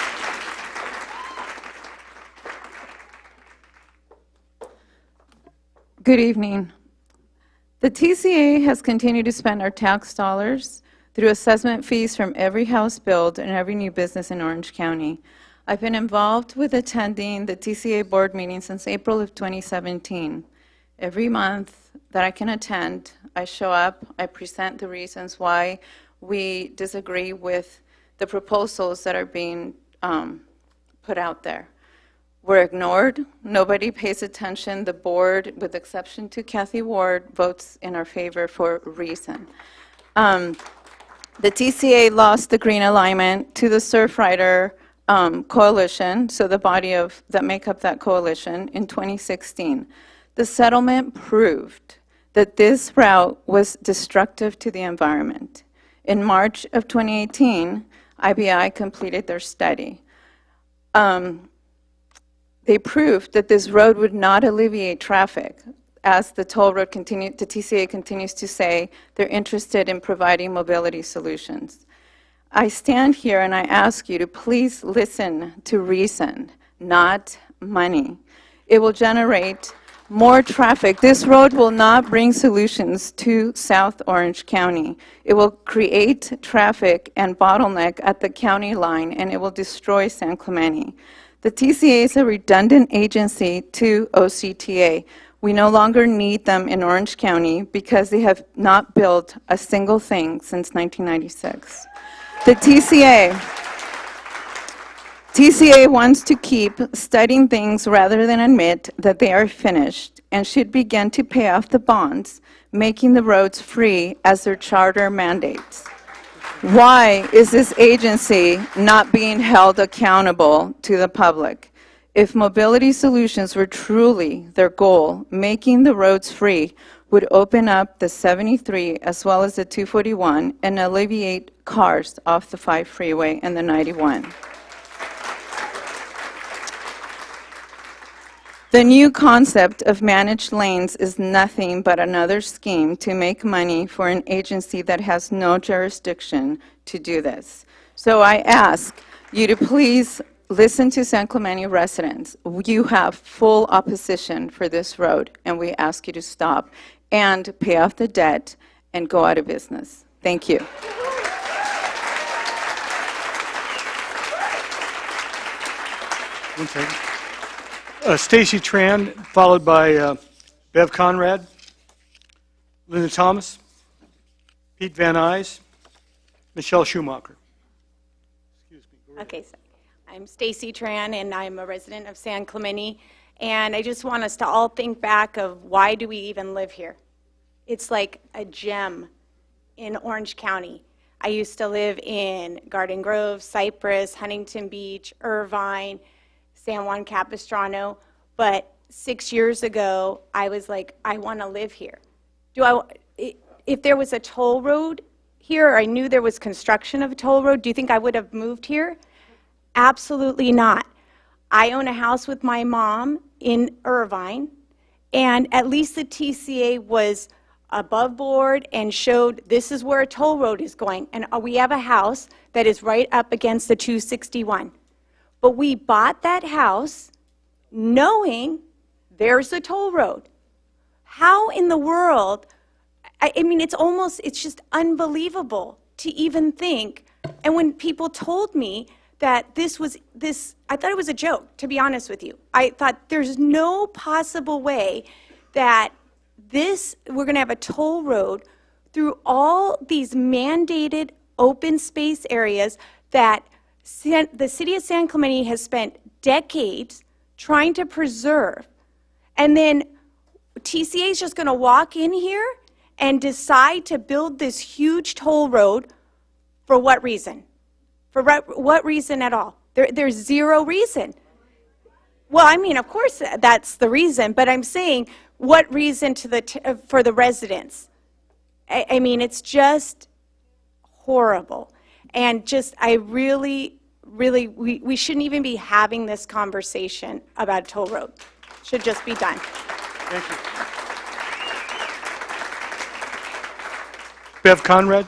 Good evening. The TCA has continued to spend our tax dollars through assessment fees from every house built and every new business in Orange County. I've been involved with attending the TCA board meeting since April of 2017. Every month that I can attend, I show up, I present the reasons why we disagree with the proposals that are being put out there. We're ignored, nobody pays attention, the board, with exception to Kathy Ward, votes in our favor for a reason. The TCA lost the green alignment to the Surfrider coalition, so the body that make up that coalition, in 2016. The settlement proved that this route was destructive to the environment. In March of 2018, IBI completed their study. They proved that this road would not alleviate traffic. As the toll road the TCA continues to say, they're interested in providing mobility solutions. I stand here and I ask you to please listen to reason, not money. It will generate more traffic. This road will not bring solutions to South Orange County. It will create traffic and bottleneck at the county line, and it will destroy San Clemente. The TCA is a redundant agency to OCTA. We no longer need them in Orange County because they have not built a single thing since 1996. The TCA wants to keep studying things rather than admit that they are finished and should begin to pay off the bonds, making the roads free as their charter mandates. Why is this agency not being held accountable to the public? If mobility solutions were truly their goal, making the roads free would open up the 73 as well as the 241 and alleviate cars off the 5 freeway and the 91. The new concept of managed lanes is nothing but another scheme to make money for an agency that has no jurisdiction to do this. So I ask you to please listen to San Clemente residents. You have full opposition for this road, and we ask you to stop and pay off the debt and go out of business. Thank you. Okay. Stacy Tran, followed by Bev Conrad, Linda Thomas, Pete Van Nuys, Michelle Schumacher. Okay, so I'm Stacy Tran, and I'm a resident of San Clemente, and I just want us to all think back of why do we even live here? It's like a gem in Orange County. I used to live in Garden Grove, Cypress, Huntington Beach, Irvine, San Juan Capistrano, but 6 years ago, I was like, I want to live here. If there was a toll road here, or I knew there was construction of a toll road, do you think I would have moved here? Absolutely not. I own a house with my mom in Irvine, and at least the TCA was above board and showed this is where a toll road is going, and we have a house that is right up against the 261. But we bought that house knowing there's a toll road. How in the world, I mean, it's just unbelievable to even think. And when people told me that I thought it was a joke, to be honest with you. I thought there's no possible way that we're going to have a toll road through all these mandated open space areas that the city of San Clemente has spent decades trying to preserve. And then TCA is just going to walk in here and decide to build this huge toll road for what reason? For what reason at all? There's zero reason. Well, I mean, of course that's the reason, but I'm saying what reason for the residents? I mean, it's just horrible. And just, I really, we shouldn't even be having this conversation about a toll road. Should just be done. Thank you. Bev Conrad.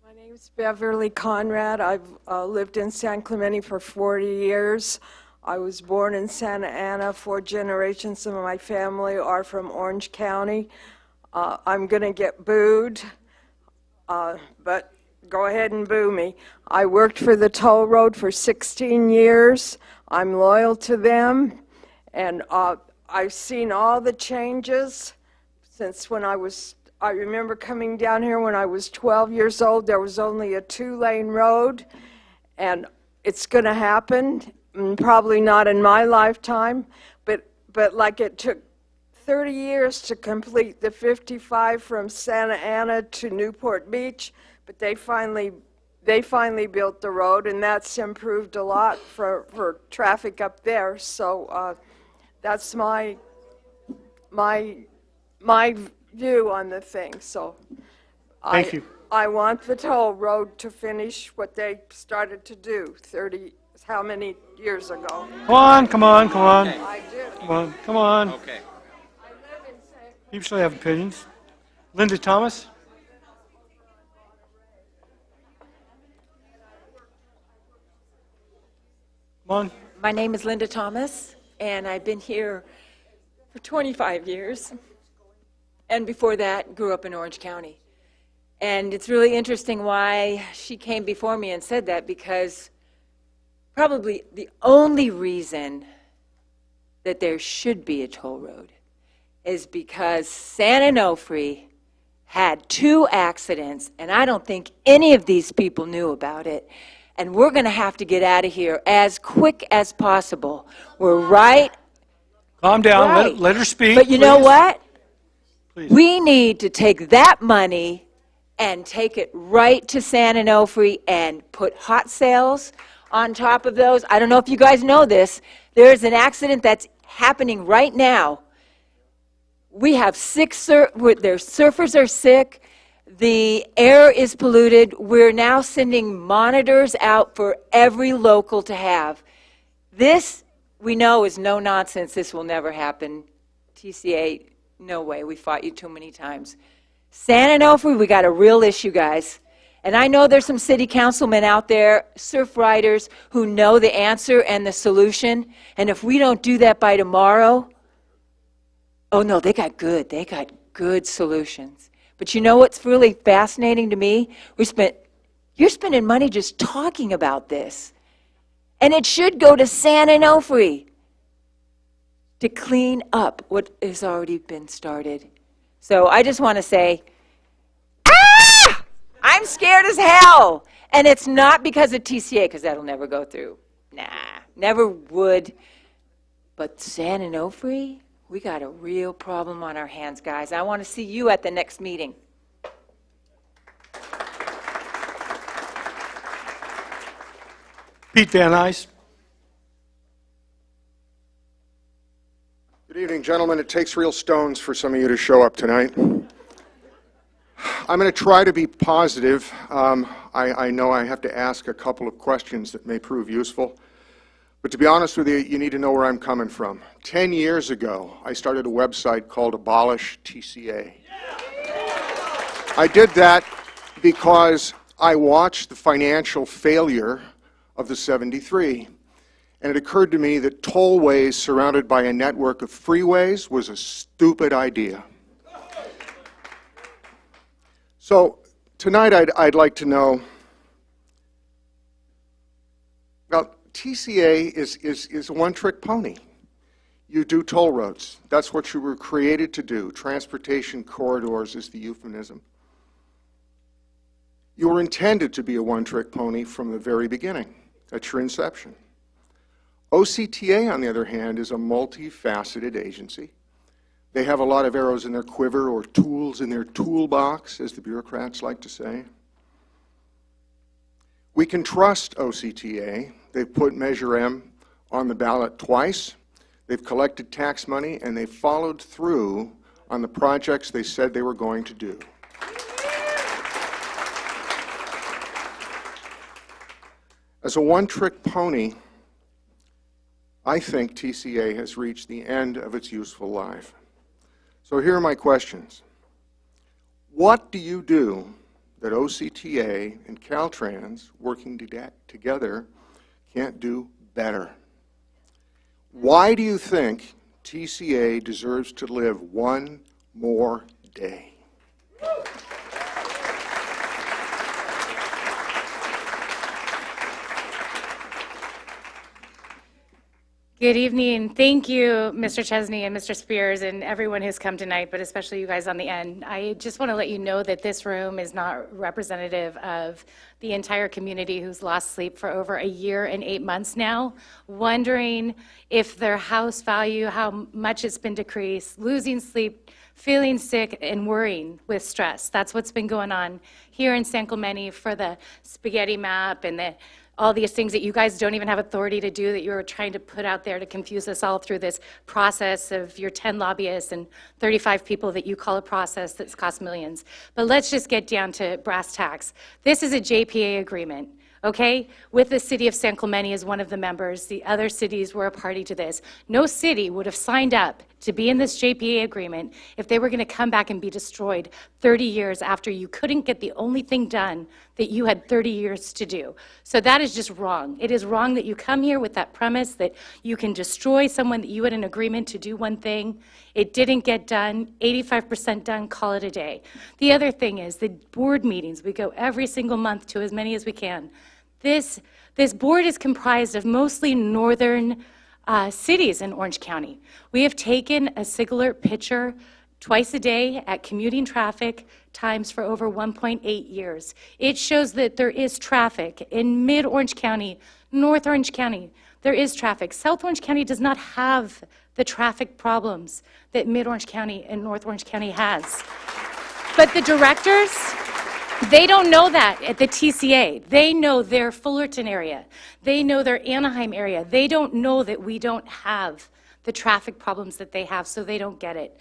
My name's Beverly Conrad. I've lived in San Clemente for 40 years. I was born in Santa Ana. 4 generations of my family are from Orange County. I'm going to get booed, but go ahead and boo me. I worked for the toll road for 16 years. I'm loyal to them, and I've seen all the changes since when I remember coming down here when I was 12 years old. There was only a 2-lane road, and it's going to happen. Probably not in my lifetime, but like it took 30 years to complete the 55 from Santa Ana to Newport Beach, but they finally built the road, and that's improved a lot for traffic up there. So that's my view on the thing. So Thank you. I want the toll road to finish what they started to do 30. How many years ago? Come on, come on, come on. I do. Come on, come on. Okay. You usually have opinions. Linda Thomas. Come on. My name is Linda Thomas, and I've been here for 25 years. And before that, grew up in Orange County. And it's really interesting why she came before me and said that, because probably the only reason that there should be a toll road is because San Onofre had 2 accidents, and I don't think any of these people knew about it. And we're going to have to get out of here as quick as possible. We're right. Calm down. Right. Let her speak. But you know please. what? Please. We need to take that money and take it right to San Onofre and put hot sales on top of those. I don't know if you guys know this. There's an accident that's happening right now. We have their surfers are sick. The air is polluted. We're now sending monitors out for every local to have. This, we know, is no nonsense. This will never happen. TCA, no way. We fought you too many times. San Onofre, we got a real issue, guys. And I know there's some city councilmen out there, surf riders, who know the answer and the solution. And if we don't do that by tomorrow, oh no, they got good solutions. But you know what's really fascinating to me? You're spending money just talking about this. And it should go to San Onofre to clean up what has already been started. So I just want to say, I'm scared as hell. And it's not because of TCA, because that'll never go through. Nah, never would. But San Onofre, we got a real problem on our hands, guys. I want to see you at the next meeting. Pete Van Nuys. Good evening, gentlemen. It takes real stones for some of you to show up tonight. I'm going to try to be positive. I know I have to ask a couple of questions that may prove useful. But to be honest with you, you need to know where I'm coming from. 10 years ago, I started a website called Abolish TCA. I did that because I watched the financial failure of the 73. And it occurred to me that tollways surrounded by a network of freeways was a stupid idea. So tonight I'd like to know, well, TCA is a one-trick pony. You do toll roads. That's what you were created to do. Transportation corridors is the euphemism. You were intended to be a one-trick pony from the very beginning. That's your inception. OCTA, on the other hand, is a multifaceted agency. They have a lot of arrows in their quiver, or tools in their toolbox, as the bureaucrats like to say. We can trust OCTA. They've put Measure M on the ballot twice. They've collected tax money, and they've followed through on the projects they said they were going to do. As a one-trick pony, I think TCA has reached the end of its useful life. So here are my questions. What do you do that OCTA and Caltrans, working together, can't do better? Why do you think TCA deserves to live one more day? Good evening. Thank you, Mr. Chesney and Mr. Speirs and everyone who's come tonight, but especially you guys on the end. I just want to let you know that this room is not representative of the entire community who's lost sleep for over a year and 8 months now, wondering if their house value, how much it's been decreased, losing sleep, feeling sick, and worrying with stress. That's what's been going on here in San Clemente for the spaghetti map and all these things that you guys don't even have authority to do, that you're trying to put out there to confuse us all through this process of your 10 lobbyists and 35 people that you call a process that's cost millions. But let's just get down to brass tacks. This is a JPA agreement, okay? With the city of San Clemente as one of the members. The other cities were a party to this. No city would have signed up to be in this JPA agreement if they were going to come back and be destroyed 30 years after you couldn't get the only thing done that you had 30 years to do. So that is just wrong. It is wrong that you come here with that premise that you can destroy someone that you had an agreement to do one thing. It didn't get done, 85% done, call it a day. The other thing is the board meetings. We go every single month to as many as we can. This board is comprised of mostly northern cities in Orange County. We have taken a SIG-alert picture twice a day at commuting traffic times for over 1.8 years. It shows that there is traffic in mid-Orange County, North Orange County. There is traffic. South Orange County does not have the traffic problems that mid-Orange County and North Orange County has. But the directors, they don't know that at the TCA. They know their Fullerton area. They know their Anaheim area. They don't know that we don't have the traffic problems that they have, so they don't get it.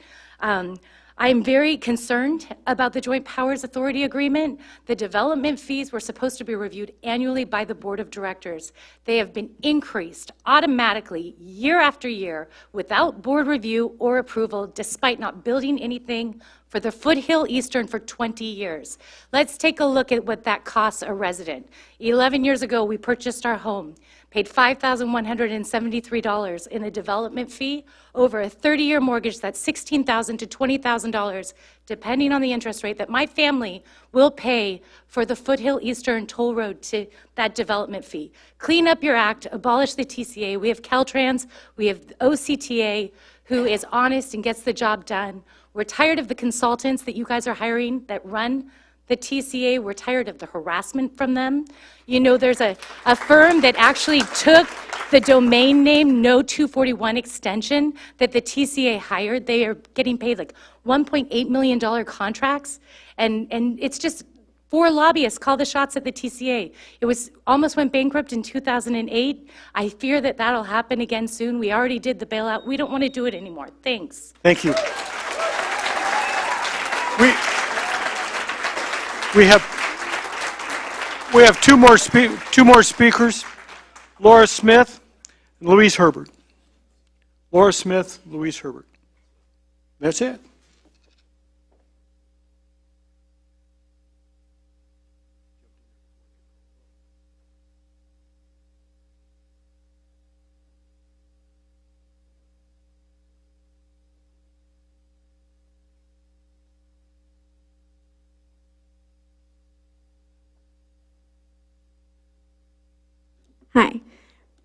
I'm very concerned about the Joint Powers Authority Agreement. The development fees were supposed to be reviewed annually by the Board of Directors. They have been increased automatically year after year without board review or approval, despite not building anything for the Foothill Eastern for 20 years. Let's take a look at what that costs a resident. 11 years ago, we purchased our home, paid $5,173 in a development fee. Over a 30-year mortgage, that's $16,000 to $20,000, depending on the interest rate that my family will pay for the Foothill Eastern toll road to that development fee. Clean up your act, abolish the TCA. We have Caltrans, we have OCTA, who is honest and gets the job done. We're tired of the consultants that you guys are hiring that run the TCA. We're tired of the harassment from them. You know, there's a firm that actually took the domain name No 241 extension that the TCA hired. They are getting paid like $1.8 million contracts. And it's just 4 lobbyists call the shots at the TCA. It was almost went bankrupt in 2008. I fear that that'll happen again soon. We already did the bailout. We don't want to do it anymore. Thanks. Thank you. We have two more speakers, Laura Smith and Louise Herbert. Laura Smith, Louise Herbert. That's it. Hi.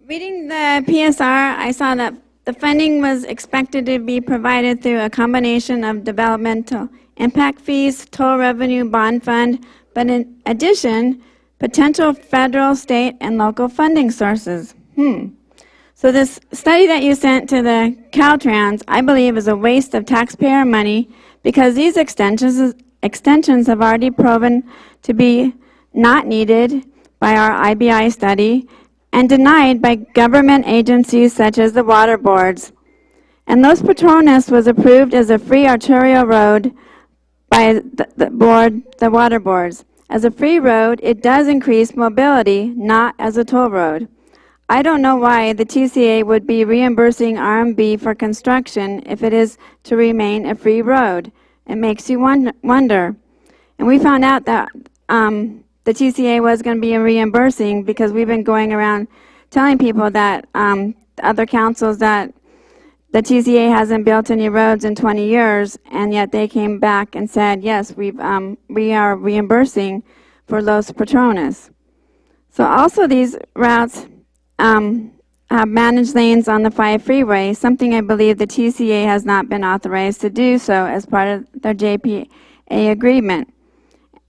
Reading the PSR, I saw that The funding was expected to be provided through a combination of developmental impact fees, toll revenue bond fund, but in addition, potential federal, state, and local funding sources. So this study that you sent to the Caltrans, I believe, is a waste of taxpayer money because these extensions have already proven to be not needed by our IBI study and denied by government agencies such as the water boards. And Los Patrones was approved as a free arterial road by the water boards. As a free road, it does increase mobility, not as a toll road. I don't know why the TCA would be reimbursing RMB for construction if it is to remain a free road. It makes you wonder. And we found out that the TCA was going to be reimbursing because we've been going around telling people that other councils that the TCA hasn't built any roads in 20 years, and yet they came back and said, yes, we are reimbursing for Los Patrones. So also these routes have managed lanes on the 5 freeway, something I believe the TCA has not been authorized to do so as part of their JPA agreement.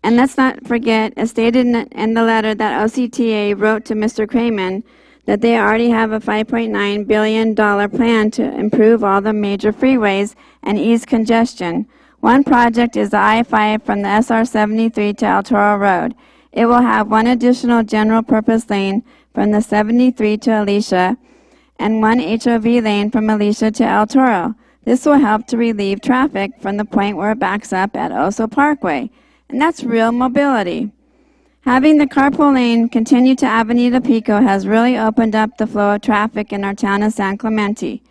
And let's not forget, as stated in the letter that OCTA wrote to Mr. Craman, that they already have a $5.9 billion plan to improve all the major freeways and ease congestion. One project is the I-5 from the SR 73 to El Toro Road. It will have one additional general purpose lane from the 73 to Alicia and one HOV lane from Alicia to El Toro. This will help to relieve traffic from the point where it backs up at Oso Parkway. And that's real mobility. Having the carpool lane continue to Avenida Pico has really opened up the flow of traffic in our town of San Clemente.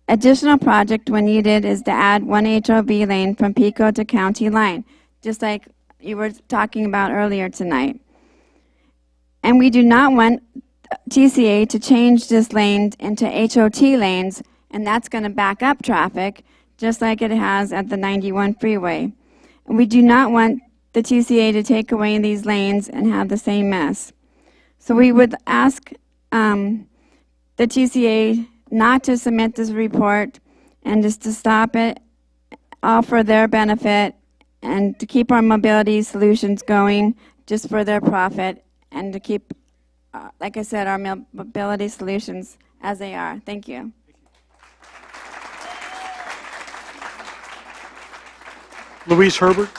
Additional project when needed is to add one HOV lane from Pico to County Line, just like you were talking about earlier tonight. And we do not want TCA to change this lane into HOT lanes, and that's going to back up traffic, just like it has at the 91 freeway. And we do not want the TCA to take away these lanes and have the same mess. So we would ask the TCA not to submit this report and just to stop it, all for their benefit, and to keep our mobility solutions going just for their profit, and to keep, like I said, our mobility solutions as they are. Thank you. Louise Herbert.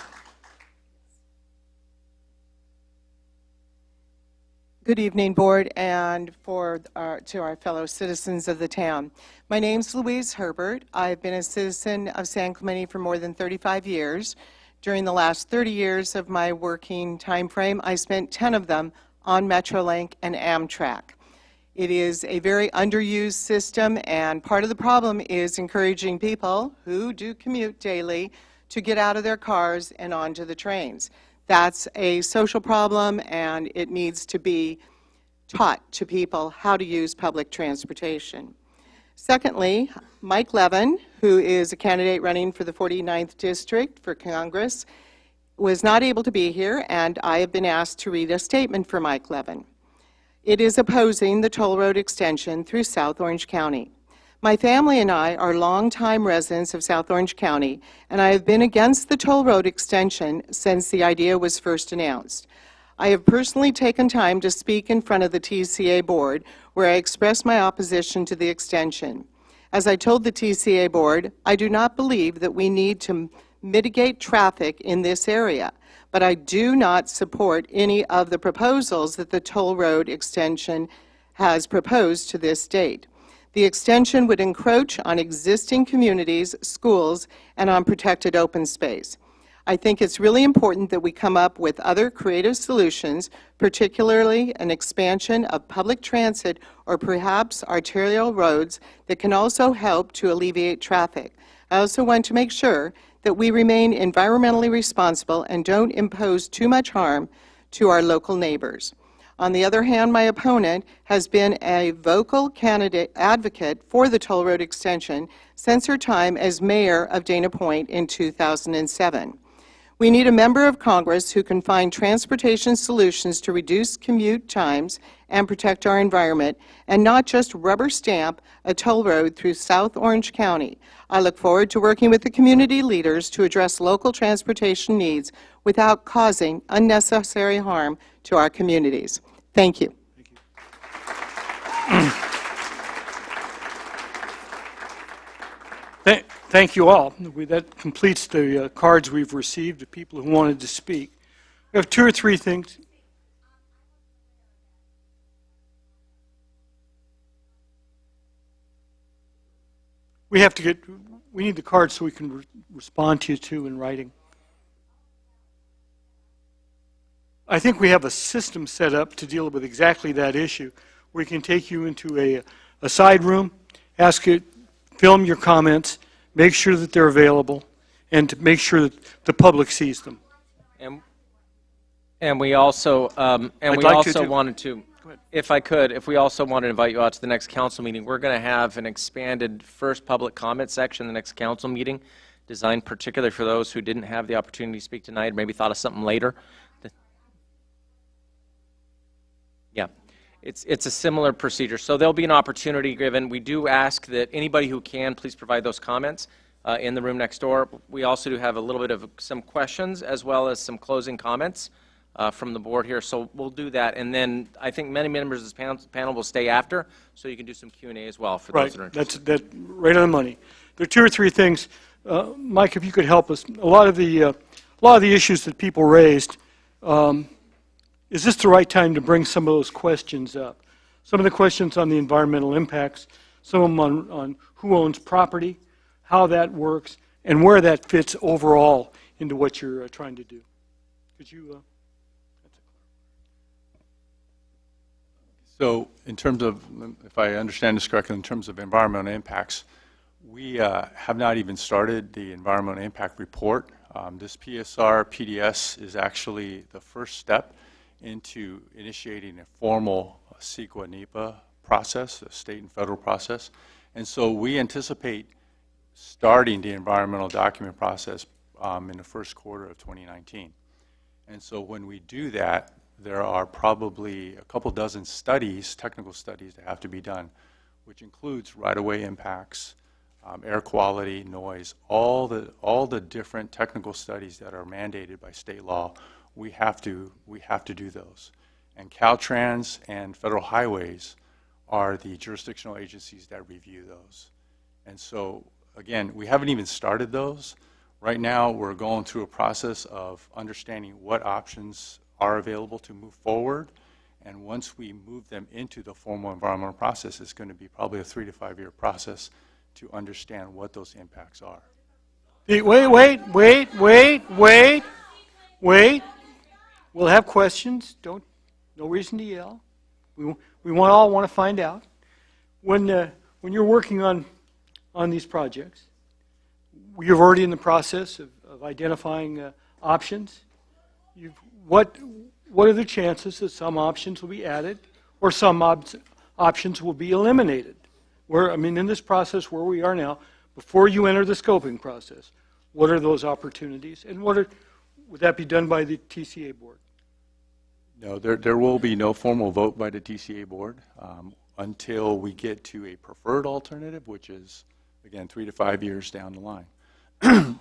Good evening, Board, and to our fellow citizens of the town. My name's Louise Herbert. I've been a citizen of San Clemente for more than 35 years. During the last 30 years of my working time frame, I spent 10 of them on Metrolink and Amtrak. It is a very underused system, and part of the problem is encouraging people who do commute daily to get out of their cars and onto the trains. That's a social problem, and it needs to be taught to people how to use public transportation. Secondly, Mike Levin, who is a candidate running for the 49th District for Congress, was not able to be here, and I have been asked to read a statement for Mike Levin. It is opposing the toll road extension through South Orange County. My family and I are longtime residents of South Orange County, and I have been against the toll road extension since the idea was first announced. I have personally taken time to speak in front of the TCA board, where I expressed my opposition to the extension. As I told the TCA board, I do not believe that we need to mitigate traffic in this area, but I do not support any of the proposals that the toll road extension has proposed to this date. The extension would encroach on existing communities, schools, and on protected open space. I think it's really important that we come up with other creative solutions, particularly an expansion of public transit or perhaps arterial roads that can also help to alleviate traffic. I also want to make sure that we remain environmentally responsible and don't impose too much harm to our local neighbors. On the other hand, my opponent has been a vocal advocate for the toll road extension since her time as mayor of Dana Point in 2007. We need a member of Congress who can find transportation solutions to reduce commute times and protect our environment, and not just rubber stamp a toll road through South Orange County. I look forward to working with the community leaders to address local transportation needs without causing unnecessary harm to our communities. Thank you. Thank you all. That completes the cards we've received of people who wanted to speak. We have 2 or 3 things. We need the cards so we can respond to you too in writing. I think we have a system set up to deal with exactly that issue. We can take you into a side room, ask you, film your comments, make sure that they're available, and to make sure that the public sees them. And we also wanted to, if we also want to invite you out to the next council meeting, we're going to have an expanded first public comment section in the next council meeting, designed particularly for those who didn't have the opportunity to speak tonight, or maybe thought of something later. Yeah, it's a similar procedure. So there'll be an opportunity given. We do ask that anybody who can, please provide those comments in the room next door. We also do have a little bit of some questions as well as some closing comments from the board here. So we'll do that. And then I think many members of this panel will stay after, so you can do some Q&A as well for those that are interested. That's right on the money. There are 2 or 3 things. Mike, if you could help us. A lot of the issues that people raised, is this the right time to bring some of those questions up? Some of the questions on the environmental impacts, some of them on who owns property, how that works, and where that fits overall into what you're trying to do. Could you? So in terms of, if I understand this correctly, in terms of environmental impacts, we have not even started the environmental impact report. This PSR PDS is actually the first step into initiating a formal CEQA NEPA process, a state and federal process. And so we anticipate starting the environmental document process in the first quarter of 2019. And so when we do that, there are probably a couple dozen studies, technical studies, that have to be done, which includes right-of-way impacts, air quality, noise, all the different technical studies that are mandated by state law. We have to do those. And Caltrans and Federal Highways are the jurisdictional agencies that review those. And so, again, we haven't even started those. Right now, we're going through a process of understanding what options are available to move forward. And once we move them into the formal environmental process, it's going to be probably a 3 to 5 year process to understand what those impacts are. Wait. We'll have questions. No reason to yell. We all want to find out. When you're working on these projects, you're already in the process of identifying options. What are the chances that some options will be added or some options will be eliminated? In this process where we are now, before you enter the scoping process, what are those opportunities, and would that be done by the TCA board? No, there will be no formal vote by the TCA board until we get to a preferred alternative, which is, again, 3 to 5 years down the line.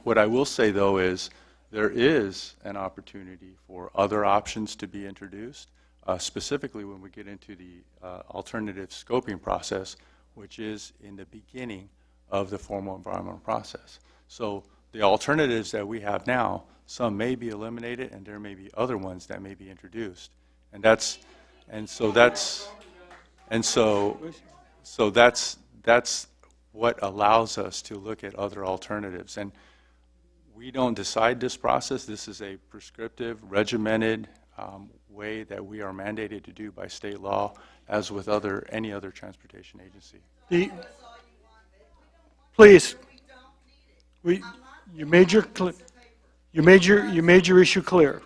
What I will say, though, is there is an opportunity for other options to be introduced, specifically when we get into the alternative scoping process, which is in the beginning of the formal environmental process. So the alternatives that we have now, some may be eliminated, and there may be other ones that may be introduced, that's what allows us to look at other alternatives. And we don't decide this process. This is a prescriptive, regimented way that we are mandated to do by state law, as with any other transportation agency. Please, you made your issue clear.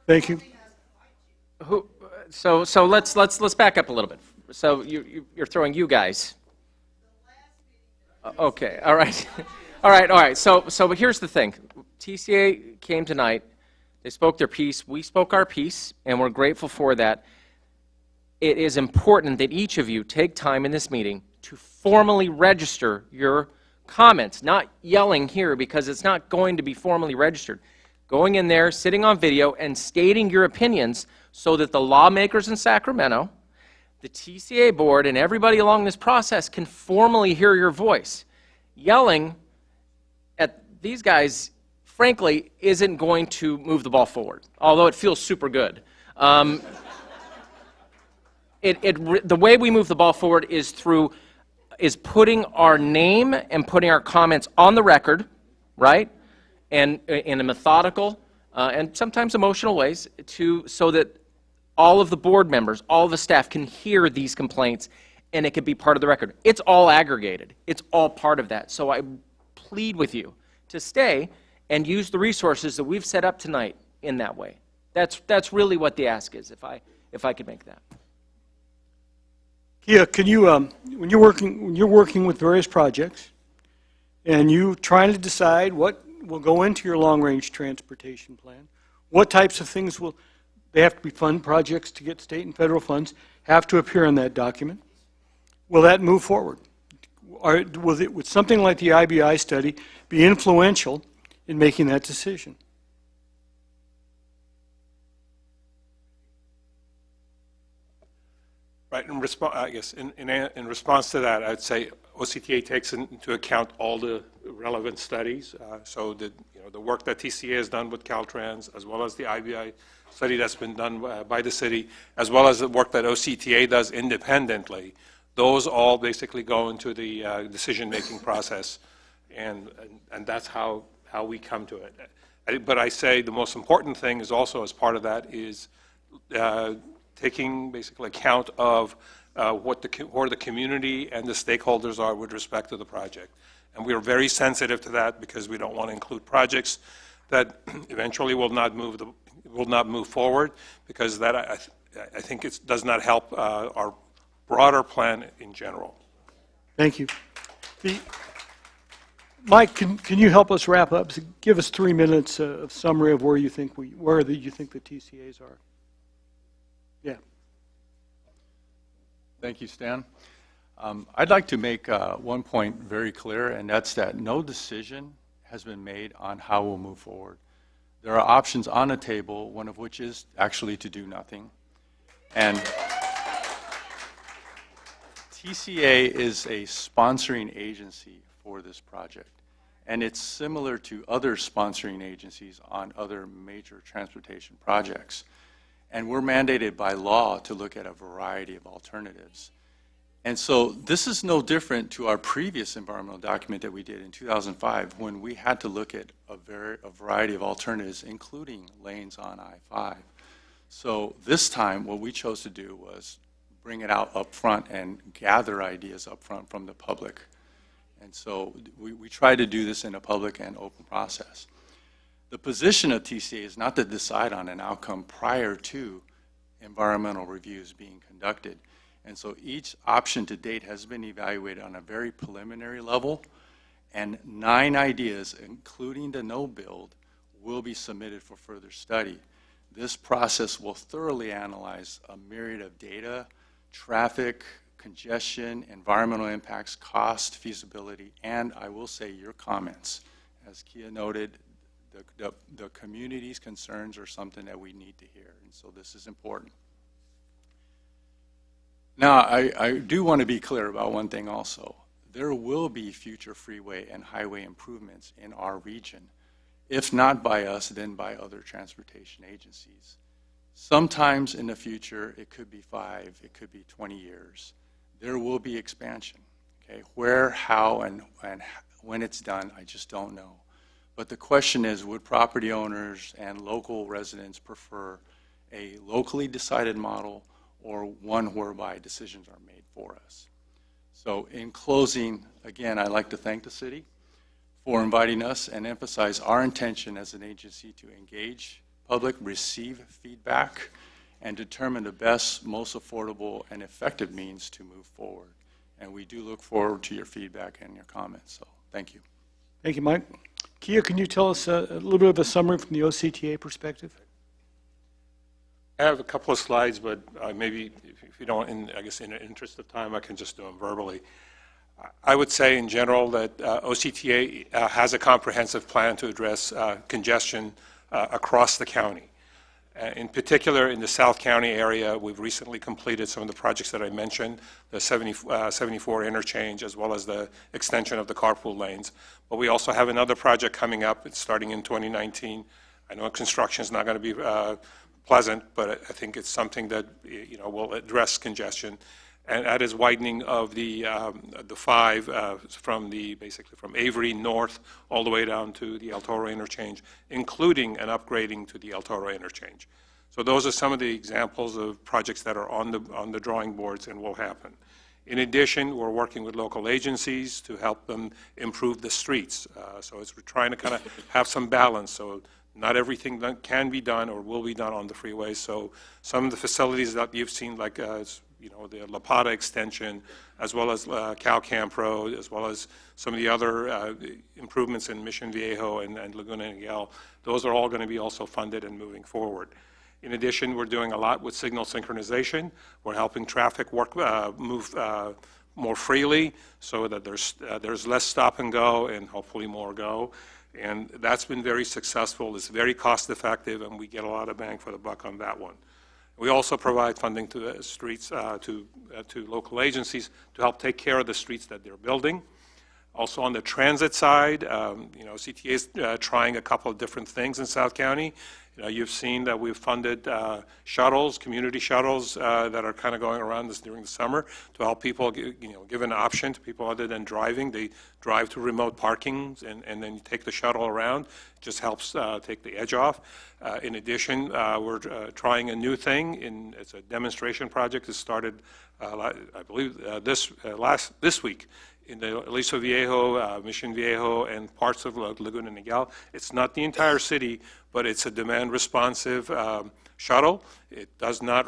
Thank you. So let's back up a little bit. So you're throwing you guys. Okay, all right. All right. So but here's the thing. TCA came tonight. They spoke their piece. We spoke our piece, and we're grateful for that. It is important that each of you take time in this meeting to formally register your comments, not yelling here because it's not going to be formally registered. Going in there, sitting on video, and stating your opinions so that the lawmakers in Sacramento, the TCA board, and everybody along this process can formally hear your voice. Yelling at these guys, frankly, isn't going to move the ball forward, although it feels super good. The way we move the ball forward is putting our name and putting our comments on the record, right? And in a methodical and sometimes emotional ways so that all of the board members, all of the staff can hear these complaints and it can be part of the record. It's all aggregated. It's all part of that. So I plead with you to stay and use the resources that we've set up tonight in that way. That's really what the ask is, if I could make that. Kia, can you, when you're working with various projects, and you trying to decide what will go into your long-range transportation plan, what types of things they have to be fund projects to get state and federal funds, have to appear in that document? Will that move forward? Would something like the IBI study be influential in making that decision? Right. In response to that, I'd say OCTA takes into account all the relevant studies. So the work that TCA has done with Caltrans, as well as the IBI study that's been done by the city, as well as the work that OCTA does independently, those all basically go into the decision-making process, and that's how we come to it. But I say the most important thing is also, as part of that, is taking basically account of where the community and the stakeholders are with respect to the project. And we are very sensitive to that because we don't want to include projects that eventually will not move forward, because that I think it does not help our broader plan in general. Thank you. Mike, can you help us wrap up? Give us 3 minutes of summary of where you think the TCAs are. Yeah. Thank you, Stan. I'd like to make one point very clear, and that's that no decision has been made on how we'll move forward. There are options on the table, one of which is actually to do nothing. And TCA is a sponsoring agency for this project, and it's similar to other sponsoring agencies on other major transportation projects. And we're mandated by law to look at a variety of alternatives. And so this is no different to our previous environmental document that we did in 2005, when we had to look at a variety of alternatives, including lanes on I-5. So this time, what we chose to do was bring it out up front and gather ideas up front from the public. And so we try to do this in a public and open process. The position of TCA is not to decide on an outcome prior to environmental reviews being conducted. And so each option to date has been evaluated on a very preliminary level, and 9 ideas, including the no build, will be submitted for further study. This process will thoroughly analyze a myriad of data, traffic, congestion, environmental impacts, cost, feasibility, and I will say your comments. As Kia noted, the community's concerns are something that we need to hear, and so this is important. Now, I do want to be clear about one thing also. There will be future freeway and highway improvements in our region, if not by us, then by other transportation agencies. Sometimes in the future, it could be 5, it could be 20 years. There will be expansion. Okay? Where, how, and when it's done, I just don't know. But the question is, would property owners and local residents prefer a locally decided model or one whereby decisions are made for us? So in closing, again, I'd like to thank the city for inviting us and emphasize our intention as an agency to engage public, receive feedback, and determine the best, most affordable, and effective means to move forward. and we do look forward to your feedback and your comments. So thank you. Thank you, Mike. Kia, can you tell us a little bit of a summary from the OCTA perspective? I have a couple of slides, but maybe if you don't, I guess in the interest of time, I can just do them verbally. I would say in general that OCTA has a comprehensive plan to address congestion across the county. In particular, in the South County area, we've recently completed some of the projects that I mentioned, the 74 interchange, as well as the extension of the carpool lanes. But we also have another project coming up, it's starting in 2019. I know construction is not going to be pleasant, but I think it's something that will address congestion, and that is widening of the 5 basically from Avery north all the way down to the El Toro interchange, including an upgrading to the El Toro interchange. So those are some of the examples of projects that are on the drawing boards and will happen. In addition, we're working with local agencies to help them improve the streets. So we're trying to kind of have some balance. So not everything can be done or will be done on the freeways. So some of the facilities that you've seen, like the La Pata extension, as well as Cal Camp Road, as well as some of the other improvements in Mission Viejo and Laguna Niguel, those are all going to be also funded and moving forward. In addition, we're doing a lot with signal synchronization. We're helping traffic move more freely so that there's less stop and go and hopefully more go. And that's been very successful. It's very cost effective, and we get a lot of bang for the buck on that one. We also provide funding to the streets, to local agencies to help take care of the streets that they're building. Also on the transit side, CTA is trying a couple of different things in South County. You've seen that we've funded shuttles, community shuttles that are kind of going around during the summer to help people, give an option to people other than driving. They drive to remote parkings and then you take the shuttle around. It just helps take the edge off. In addition, we're trying a new thing. It's a demonstration project that started, I believe, this week in the Aliso Viejo, Mission Viejo, and parts of Laguna Niguel. It's not the entire city, but it's a demand-responsive shuttle. It does not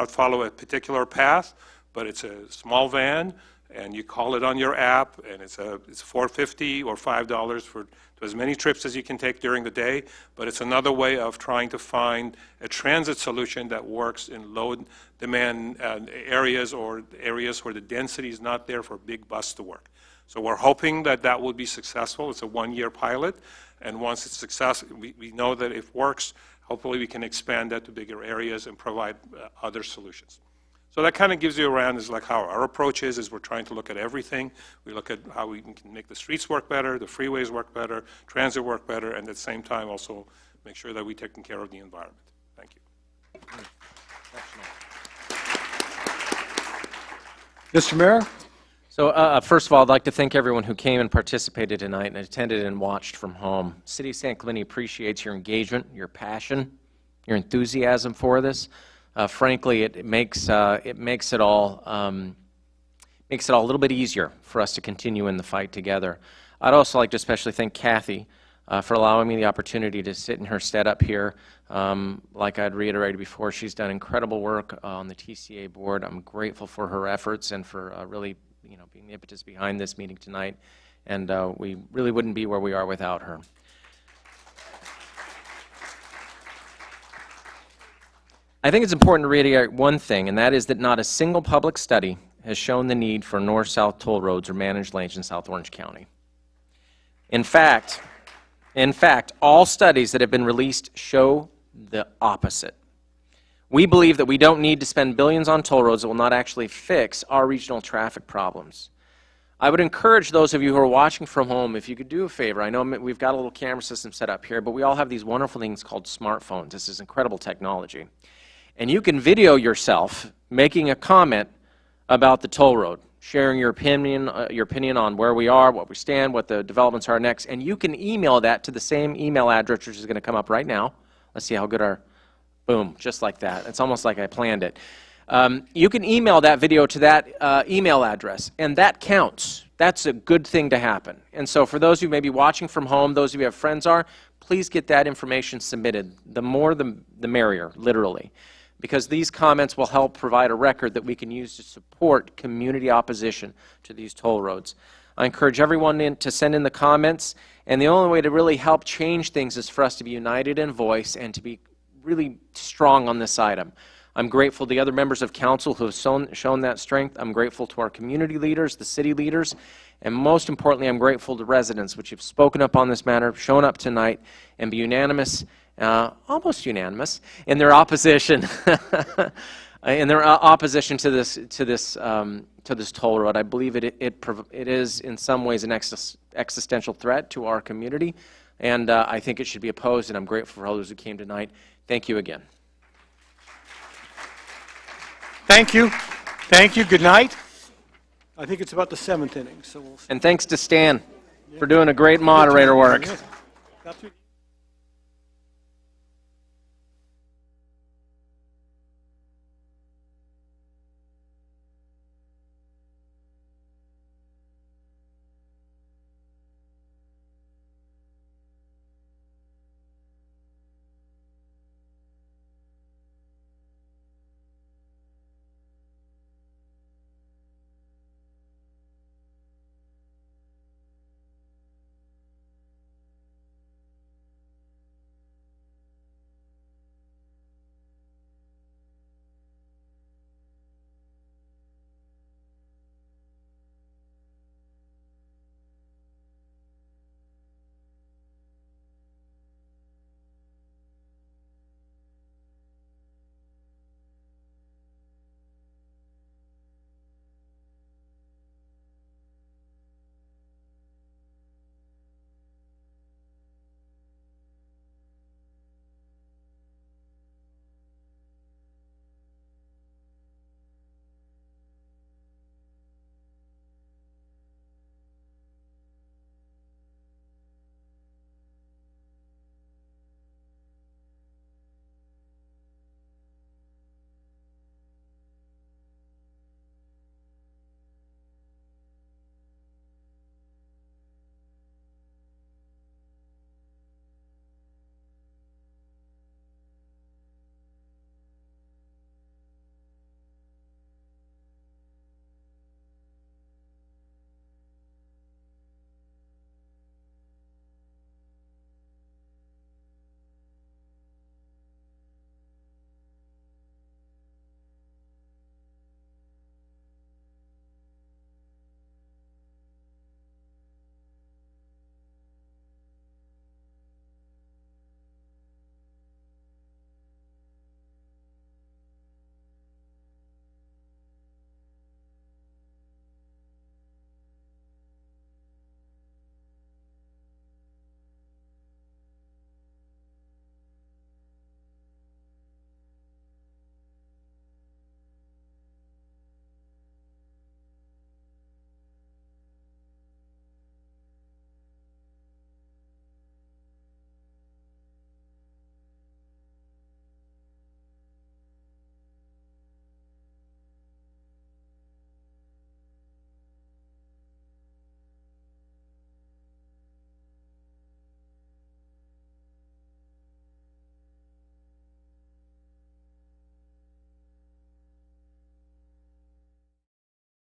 follow a particular path, but it's a small van, and you call it on your app, and it's $4.50 or $5 for as many trips as you can take during the day. But it's another way of trying to find a transit solution that works in low-demand areas or areas where the density is not there for a big bus to work. So we're hoping that that will be successful. It's a one-year pilot, and once it's successful, we know that if it works, hopefully we can expand that to bigger areas and provide other solutions. So that kind of gives you around is like how our approach is we're trying to look at everything. We look at how we can make the streets work better, the freeways work better, transit work better, and at the same time also make sure that we're taking care of the environment. Thank you. Mr. Mayor? So first of all, I'd like to thank everyone who came and participated tonight and attended and watched from home. City of San Clemente appreciates your engagement, your passion, your enthusiasm for this. Frankly, it makes it all a little bit easier for us to continue in the fight together. I'd also like to especially thank Kathy for allowing me the opportunity to sit in her stead up here. Like I'd reiterated before, she's done incredible work on the TCA board. I'm grateful for her efforts and for really being the impetus behind this meeting tonight. And we really wouldn't be where we are without her. I think it's important to reiterate one thing, and that is that not a single public study has shown the need for north-south toll roads or managed lanes in South Orange County. In fact, all studies that have been released show the opposite. We believe that we don't need to spend billions on toll roads that will not actually fix our regional traffic problems. I would encourage those of you who are watching from home, if you could do a favor. I know we've got a little camera system set up here, but we all have these wonderful things called smartphones. This is incredible technology. And you can video yourself making a comment about the toll road, sharing your opinion on where we are, what we stand, what the developments are next, and you can email that to the same email address, which is going to come up right now. Let's see how good our, boom, just like that. It's almost like I planned it. You can email that video to that email address, and that counts. That's a good thing to happen. And so for those of you maybe watching from home, those of you who have friends please get that information submitted. The more, the merrier, literally. because these comments will help provide a record that we can use to support community opposition to these toll roads. I encourage everyone to send in the comments, and the only way to really help change things is for us to be united in voice and to be really strong on this item. I'm grateful to the other members of council who have shown that strength. I'm grateful to our community leaders, the city leaders, and most importantly, I'm grateful to residents which have spoken up on this matter, shown up tonight, and be unanimous, almost unanimous, in their opposition, to this toll road. I believe it is in some ways an existential threat to our community, and I think it should be opposed. And I'm grateful for all those who came tonight. Thank you again. Thank you. Thank you. Good night. I think it's about the 7th inning, so we'll see. And thanks to Stan for doing a great moderator work. Got through.